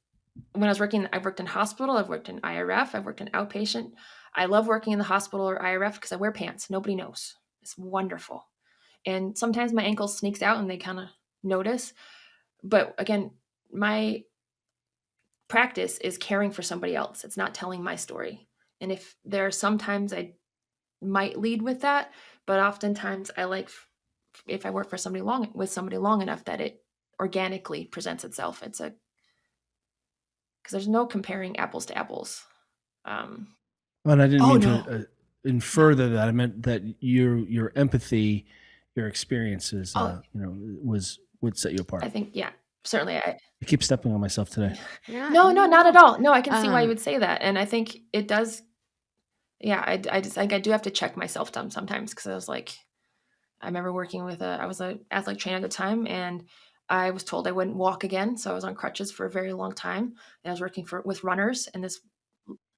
when I was working, I've worked in hospital, I've worked in IRF, I've worked in outpatient. I love working in the hospital or IRF because I wear pants. Nobody knows. It's wonderful. And sometimes my ankle sneaks out and they kind of notice. But again, my practice is caring for somebody else. It's not telling my story. And if there are sometimes I might lead with that, but oftentimes I like if I work for somebody long enough that it organically presents itself. It's a because there's no comparing apples to apples. And I didn't Oh, mean no. to infer that. I meant that your empathy, your experiences, Oh. would set you apart. I think, yeah, certainly. I keep stepping on myself today. No, not at all. No, I can see why you Um, would say that. And I think it does. Yeah, I just think I do have to check myself sometimes because I was like, I remember working with I was an athletic trainer at the time, and I was told I wouldn't walk again. So I was on crutches for a very long time. And I was working with runners, and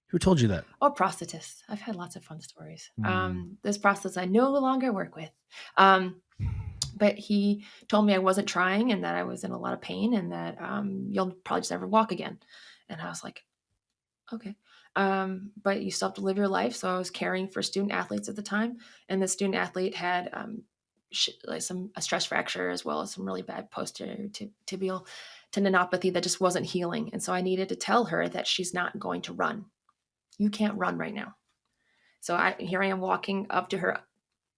Who told you that? prosthetists. I've had lots of fun stories. Mm. This prosthetist I no longer work with. But he told me I wasn't trying and that I was in a lot of pain and that you'll probably just never walk again. And I was like, okay. But you still have to live your life. So I was caring for student athletes at the time. And the student athlete had like a stress fracture as well as some really bad posterior tibial tendinopathy that just wasn't healing. And so I needed to tell her that she's not going to run. You can't run right now. So here I am walking up to her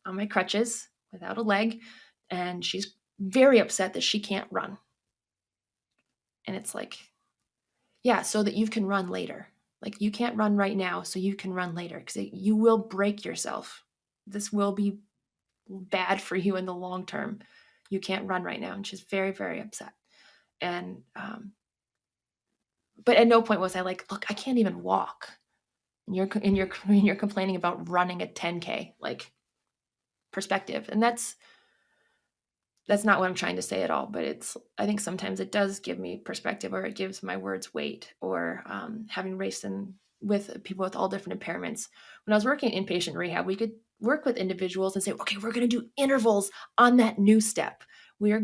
on my crutches without a leg. And she's very upset that she can't run. And it's like, yeah, so that you can run later. Like you can't run right now, so you can run later because you will break yourself. This will be bad for you in the long term. You can't run right now. And she's very, very upset. And, but at no point was I like, look, I can't even walk. And you're complaining about running a 10K, like perspective. And that's not what I'm trying to say at all, but I think sometimes it does give me perspective or it gives my words weight or having raced with people with all different impairments. When I was working in inpatient rehab, we could work with individuals and say, okay, we're going to do intervals on that new step. You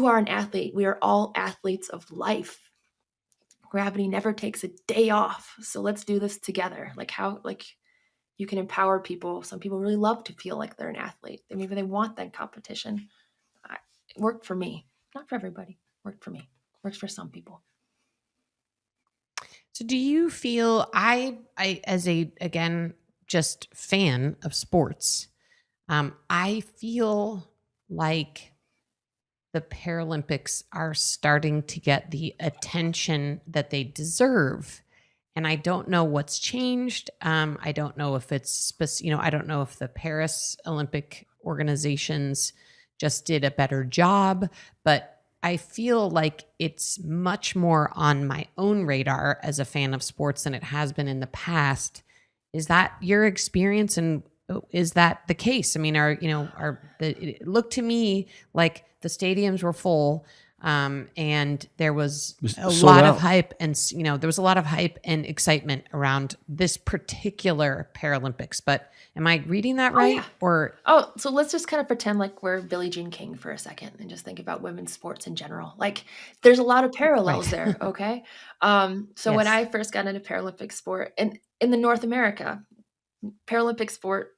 are an athlete. We are all athletes of life. Gravity never takes a day off. So let's do this together. You can empower people. Some people really love to feel like they're an athlete. Maybe they want that competition. It worked for me. Not for everybody. Worked for me. Works for some people. So do you feel I as a again just fan of sports, I feel like the Paralympics are starting to get the attention that they deserve. And I don't know what's changed. I don't know if I don't know if the Paris Olympic organizations just did a better job, but I feel like it's much more on my own radar as a fan of sports than it has been in the past. Is that your experience? And is that the case? I mean, it looked to me like the stadiums were full. And there was a lot of hype and, there was a lot of hype and excitement around this particular Paralympics, but am I reading that right? Yeah. So let's just kind of pretend like we're Billie Jean King for a second and just think about women's sports in general. Like there's a lot of parallels there. Okay. So when I first got into Paralympic sport and in the North America, Paralympic sport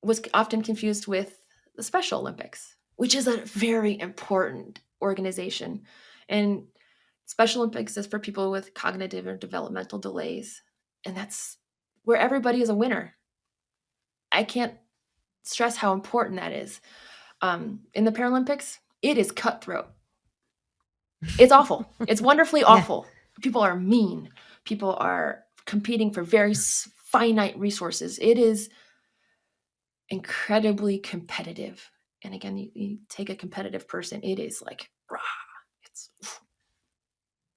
was often confused with the Special Olympics, which is a very important organization. And Special Olympics is for people with cognitive or developmental delays. And that's where everybody is a winner. I can't stress how important that is. In the Paralympics, it is cutthroat. It's awful. It's wonderfully awful. Yeah. People are mean. People are competing for very finite resources. It is incredibly competitive. And again, you take a competitive person, it is like, rah,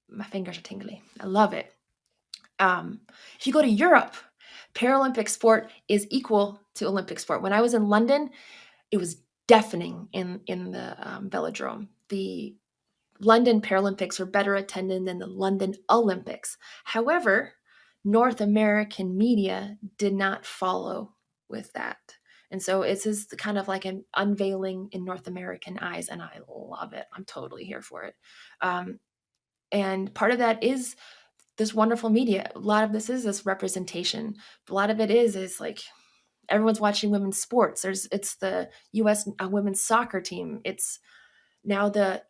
my fingers are tingly. I love it. If you go to Europe, Paralympic sport is equal to Olympic sport. When I was in London, it was deafening in the velodrome. The London Paralympics were better attended than the London Olympics. However, North American media did not follow with that. And so it's just kind of like an unveiling in North American eyes, and I love it. I'm totally here for it. And part of that is this wonderful media. A lot of this is this representation. A lot of it is like everyone's watching women's sports. It's the U.S. Women's soccer team. It's now the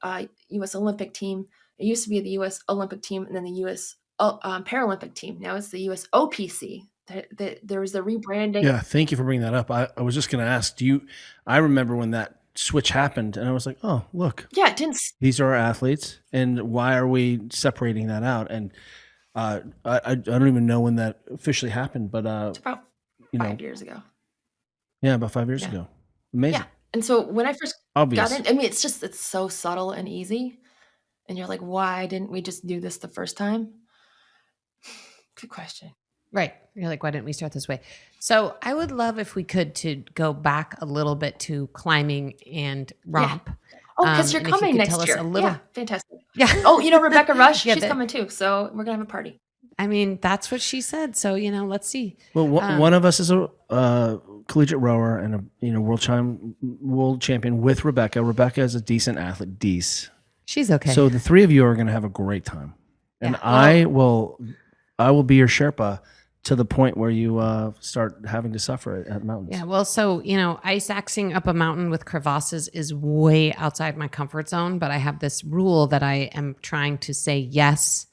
U.S. Olympic team. It used to be the U.S. Olympic team and then the U.S. Paralympic team. Now it's the U.S. OPC. There was the rebranding. Yeah, thank you for bringing that up. I was just going to ask, I remember when that switch happened and I was like, oh, look, Yeah, it didn't. these are our athletes and why are we separating that out? And I don't even know when that officially happened, but It's about 5 years ago. Yeah, about 5 years ago. Amazing. Yeah. And so when I first Obvious. got in, I mean, it's so subtle and easy. And you're like, why didn't we just do this the first time? Good question. Right. You're like, why didn't we start this way? So I would love if we could to go back a little bit to climbing and romp. Oh, because you're and if you coming could next tell us year. a little- Yeah, fantastic. Yeah. Oh, Rebecca Rush, Yeah, she's that- coming too. So we're gonna have a party. I mean, that's what she said. So, let's see. Well, one of us is a collegiate rower and a world champion with Rebecca. Rebecca is a decent athlete. She's okay. So the three of you are going to have a great time, and Yeah. I will be your Sherpa to the point where you start having to suffer at mountains. Yeah, well, so, ice axing up a mountain with crevasses is way outside my comfort zone, but I have this rule that I am trying to say yes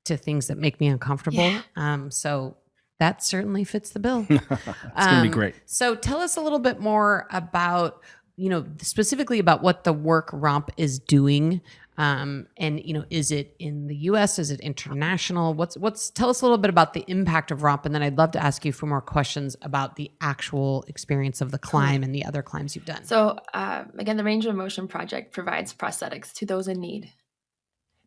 to things that make me uncomfortable. Yeah. So that certainly fits the bill. It's going to be great. So tell us a little bit more about, specifically about what the work ROMP is doing. And, is it in the US? Is it international? Tell us a little bit about the impact of ROMP. And then I'd love to ask you for more questions about the actual experience of the climb and the other climbs you've done. So again, the Range of Motion Project provides prosthetics to those in need.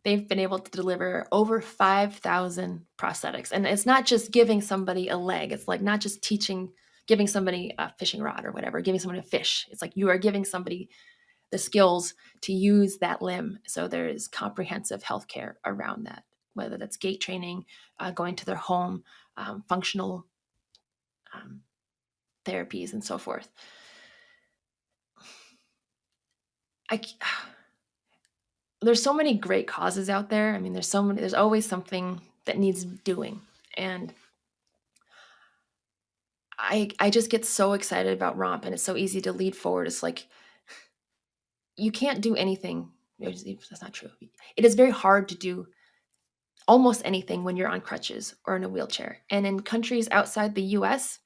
They've been able to deliver over 5,000 prosthetics. And it's not just giving somebody a leg. It's like not just giving somebody a fishing rod or whatever, giving somebody a fish. It's like you are giving somebody the skills to use that limb. So there is comprehensive healthcare around that, whether that's gait training, going to their home, functional therapies, and so forth. There's so many great causes out there. I mean, there's always something that needs doing. And I just get so excited about ROMP, and it's so easy to lead forward. It's like, you can't do anything. That's not true. It is very hard to do almost anything when you're on crutches or in a wheelchair. And in countries outside the US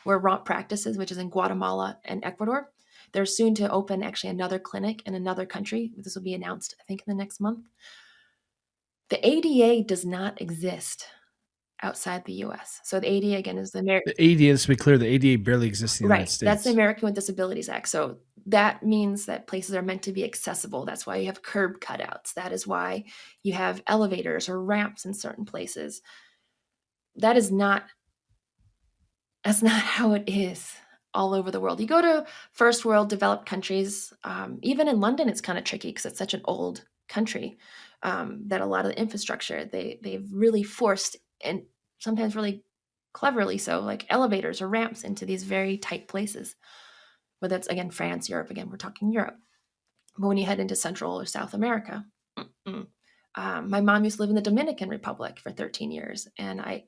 where ROMP practices, which is in Guatemala and Ecuador, they're soon to open actually another clinic in another country. This will be announced, I think, in the next month. The ADA does not exist outside the US. So the ADA, again, is the American. The ADA, let's be clear, the ADA barely exists in the United Right. States. That's the American with Disabilities Act. So that means that places are meant to be accessible. That's why you have curb cutouts. That is why you have elevators or ramps in certain places. That's not how it is all over the world. You go to first world developed countries, even in London, it's kind of tricky because it's such an old country that a lot of the infrastructure, they've really forced, and sometimes really cleverly so, like elevators or ramps into these very tight places. Whether it's, again, France, Europe, again, we're talking Europe. But when you head into Central or South America, my mom used to live in the Dominican Republic for 13 years, and I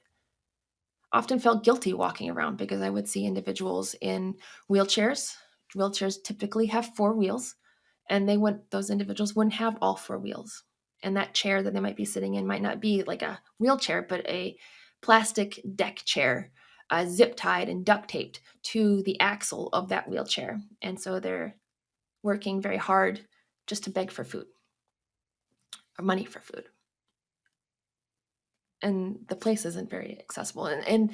often felt guilty walking around because I would see individuals in wheelchairs. Wheelchairs typically have 4 wheels, and those individuals wouldn't have all 4 wheels. And that chair that they might be sitting in might not be like a wheelchair, but a plastic deck chair, zip tied and duct taped to the axle of that wheelchair. And so they're working very hard just to beg for food or money for food. And the place isn't very accessible. And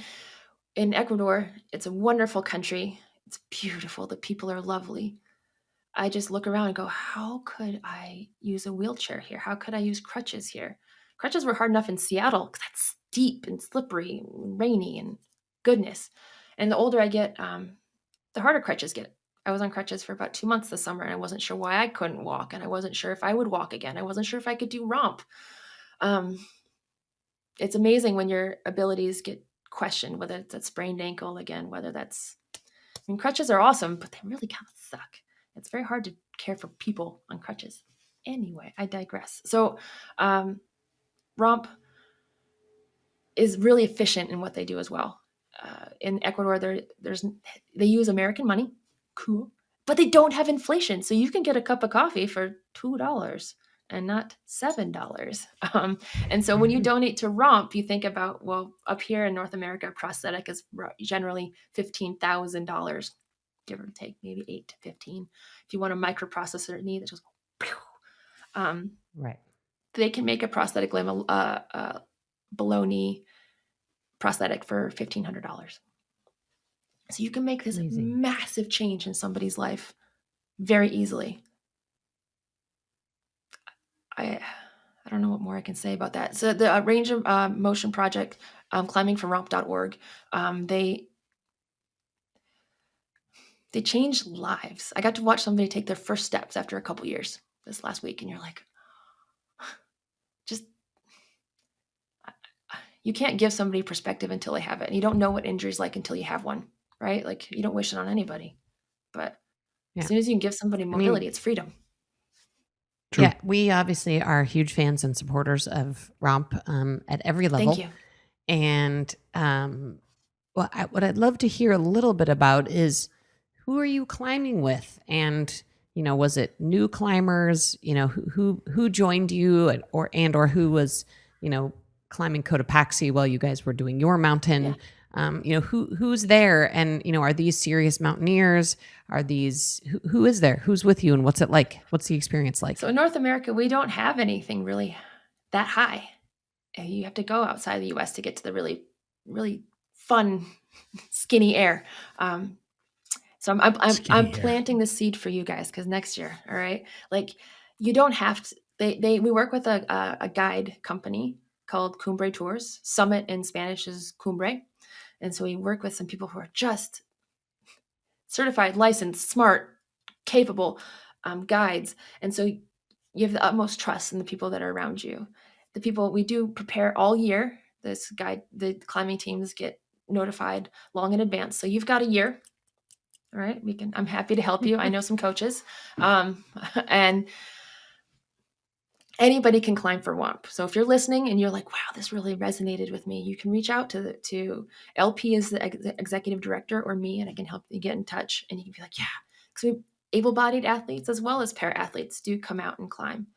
in Ecuador, it's a wonderful country. It's beautiful. The people are lovely. I just look around and go, how could I use a wheelchair here? How could I use crutches here? Crutches were hard enough in Seattle because that's steep and slippery and rainy and goodness. And the older I get, the harder crutches get. I was on crutches for about 2 months this summer, and I wasn't sure why I couldn't walk, and I wasn't sure if I would walk again. I wasn't sure if I could do ROMP. It's amazing when your abilities get question, whether it's a sprained ankle again, whether that's, I mean, crutches are awesome, but they really kind of suck. It's very hard to care for people on crutches. Anyway, I digress. So ROMP is really efficient in what they do as well. In Ecuador, they use American money, cool, but they don't have inflation. So you can get a cup of coffee for $2 and not $7. And so when you donate to ROMP, you think about, well, up here in North America, prosthetic is generally $15,000, give or take, maybe 8 to 15. If you want a microprocessor knee that just Right. they can make a prosthetic limb, below knee prosthetic for $1,500. So you can make this Amazing. massive change in somebody's life very easily. I don't know what more I can say about that. So the Range of Motion Project, climbingforromp.org, they change lives. I got to watch somebody take their first steps after a couple years this last week, and you're like, just, you can't give somebody perspective until they have it. And you don't know what injury is like until you have one, right? Like, you don't wish it on anybody. But as soon as you can give somebody mobility, it's freedom. True. Yeah, we obviously are huge fans and supporters of ROMP at every level. Thank you. And what I'd love to hear a little bit about is, who are you climbing with? And, was it new climbers? Who joined you, or who was, climbing Cotopaxi while you guys were doing your mountain? Yeah. Who's there? And, are these serious mountaineers? Are these, who is there? Who's with you, and what's it like? What's the experience like? So in North America, we don't have anything really that high. You have to go outside the US to get to the really, really fun, skinny air. So I'm planting the seed for you guys, because next year, all right, like, you don't have to. We work with a guide company called Cumbre Tours. Summit in Spanish is Cumbre, and so we work with some people who are just certified, licensed, smart, capable guides, and so you have the utmost trust in the people that are around you. The people we do prepare all year. The climbing teams get notified long in advance, so you've got a year. All right, I'm happy to help you. I know some coaches, and anybody can climb for ROMP. So if you're listening and you're like, wow, this really resonated with me, you can reach out to LP is the executive director, or me, and I can help you get in touch. And you can be like, yeah, because able-bodied athletes as well as para-athletes do come out and climb.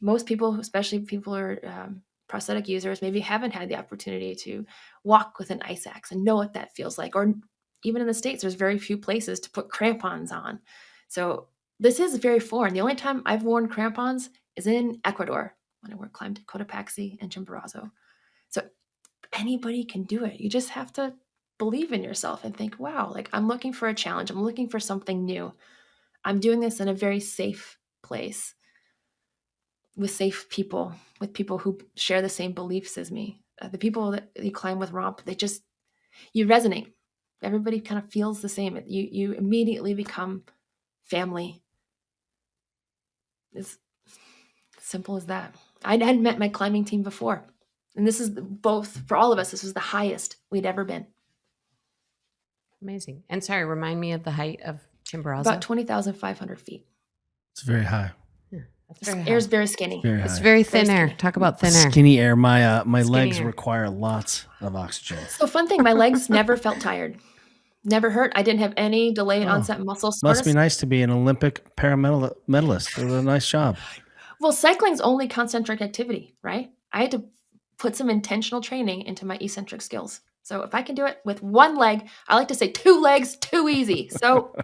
Most people, especially people who are prosthetic users, maybe haven't had the opportunity to walk with an ice axe and know what that feels like. Or even in the States, there's very few places to put crampons on. So this is very foreign. The only time I've worn crampons is in Ecuador, when I climbed Cotopaxi and Chimborazo. So anybody can do it. You just have to believe in yourself and think, wow, like, I'm looking for a challenge. I'm looking for something new. I'm doing this in a very safe place with safe people, with people who share the same beliefs as me. The people that you climb with ROMP, you resonate. Everybody kind of feels the same. You immediately become family. It's simple as that. I hadn't met my climbing team before. And this is both, for all of us, this was the highest we'd ever been. Amazing. And sorry, remind me of the height of Chimborazo. About 20,500 feet. It's very high. That's very Air's very skinny. Very high. It's very thin Very air. skinny. Talk about thin air. Skinny air. My legs air. require lots of oxygen. So fun thing, my legs never felt tired. Never hurt. I didn't have any delayed onset muscle soreness. Must be nice to be an Olympic medalist. It was a nice job. Well, cycling's only concentric activity, right? I had to put some intentional training into my eccentric skills. So if I can do it with one leg, I like to say 2 legs, too easy. So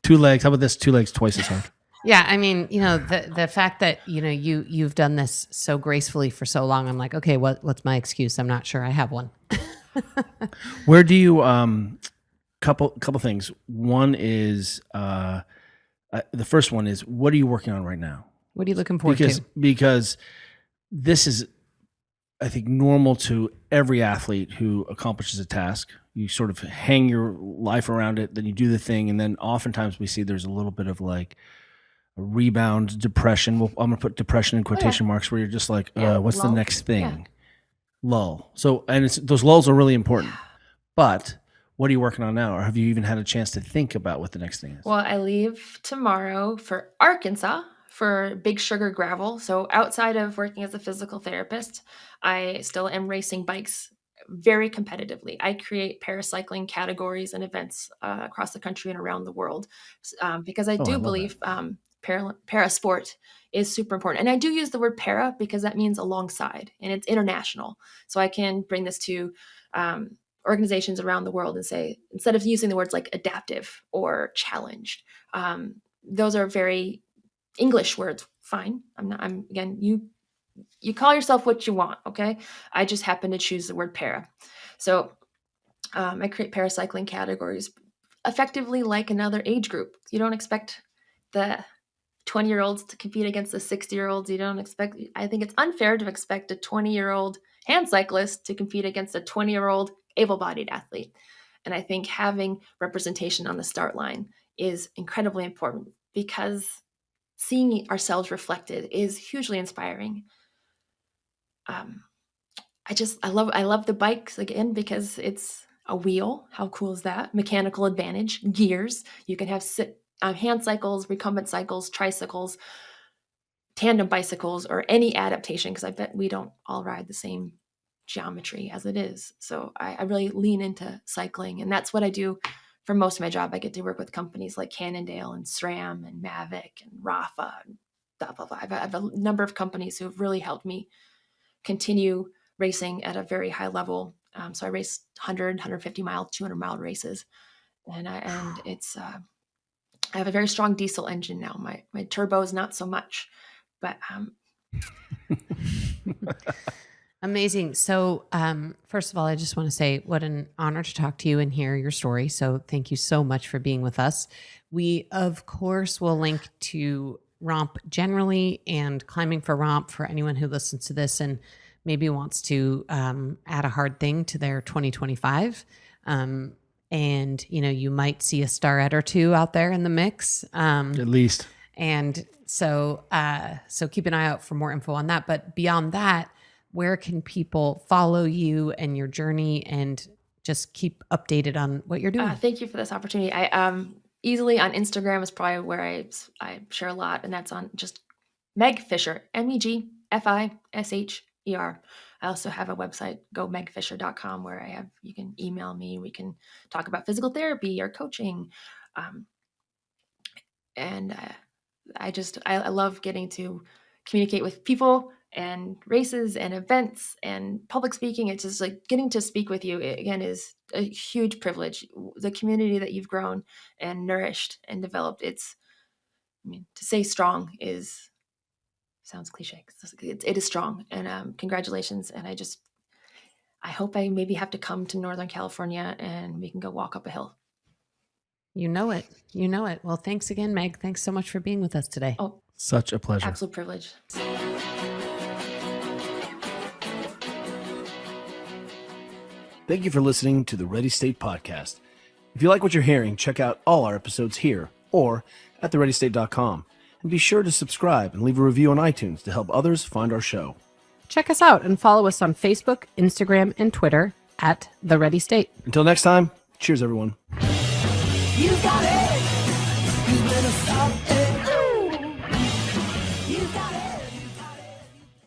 2 legs. How about this? 2 legs twice as hard. Yeah, I mean, the fact that you've done this so gracefully for so long, I'm like, okay, what's my excuse? I'm not sure I have one. Where do you couple things. One is the first one is, what are you working on right now? What are you looking forward to? Because this is, I think, normal to every athlete who accomplishes a task. You sort of hang your life around it, then you do the thing, and then oftentimes we see there's a little bit of like a rebound, depression. Well, I'm going to put depression in quotation marks, where you're just like, what's the lull. next thing? lull. So, and those lulls are really important. But what are you working on now? Or have you even had a chance to think about what the next thing is? Well, I leave tomorrow for Arkansas for Big Sugar Gravel. So outside of working as a physical therapist, I still am racing bikes very competitively. I create paracycling categories and events across the country and around the world because I do love believe para sport is super important. And I do use the word para because that means alongside and it's international. So I can bring this to organizations around the world and say, instead of using the words like adaptive or challenged, those are very English words. Fine. Again, you call yourself what you want. Okay. I just happen to choose the word para. So I create paracycling categories effectively like another age group. You don't expect the 20-year-olds to compete against the 60-year-olds. I think it's unfair to expect a 20-year-old hand cyclist to compete against a 20-year-old able-bodied athlete. And I think having representation on the start line is incredibly important because seeing ourselves reflected is hugely inspiring. I love the bikes again because it's a wheel. How cool is that? Mechanical advantage, gears. You can have hand cycles, recumbent cycles, tricycles, tandem bicycles, or any adaptation, because I bet we don't all ride the same geometry as it is. So I really lean into cycling, and that's what I do for most of my job. I get to work with companies like Cannondale and SRAM and Mavic and Rafa and blah, blah, blah. I have a number of companies who have really helped me continue racing at a very high level. So I race 100, 150 mile, 200 mile races. And it's, I have a very strong diesel engine now. My turbo is not so much, but Amazing. So, first of all, I just want to say what an honor to talk to you and hear your story. So thank you so much for being with us. We, of course, will link to ROMP generally and Climbing for ROMP for anyone who listens to this and maybe wants to add a hard thing to their 2025. And, you might see a starette or two out there in the mix. At least. And so keep an eye out for more info on that. But beyond that, where can people follow you and your journey and just keep updated on what you're doing? Thank you for this opportunity. I easily on Instagram is probably where I share a lot, and that's on just Meg Fisher, MEGFISHER. I also have a website, gomegfisher.com, where you can email me. We can talk about physical therapy or coaching. I love getting to communicate with people and races and events and public speaking. It's just like getting to speak with you again is a huge privilege. The community that you've grown and nourished and developed, to say strong sounds cliche. It is strong, and congratulations. And I hope I maybe have to come to Northern California and we can go walk up a hill. You know it. Well, thanks again, Meg. Thanks so much for being with us today. Oh, such a pleasure. Absolute privilege. Thank you for listening to the Ready State Podcast. If you like what you're hearing, check out all our episodes here or at thereadystate.com. And be sure to subscribe and leave a review on iTunes to help others find our show. Check us out and follow us on Facebook, Instagram, and Twitter at The Ready State. Until next time, cheers, everyone. You got it. You better stop it.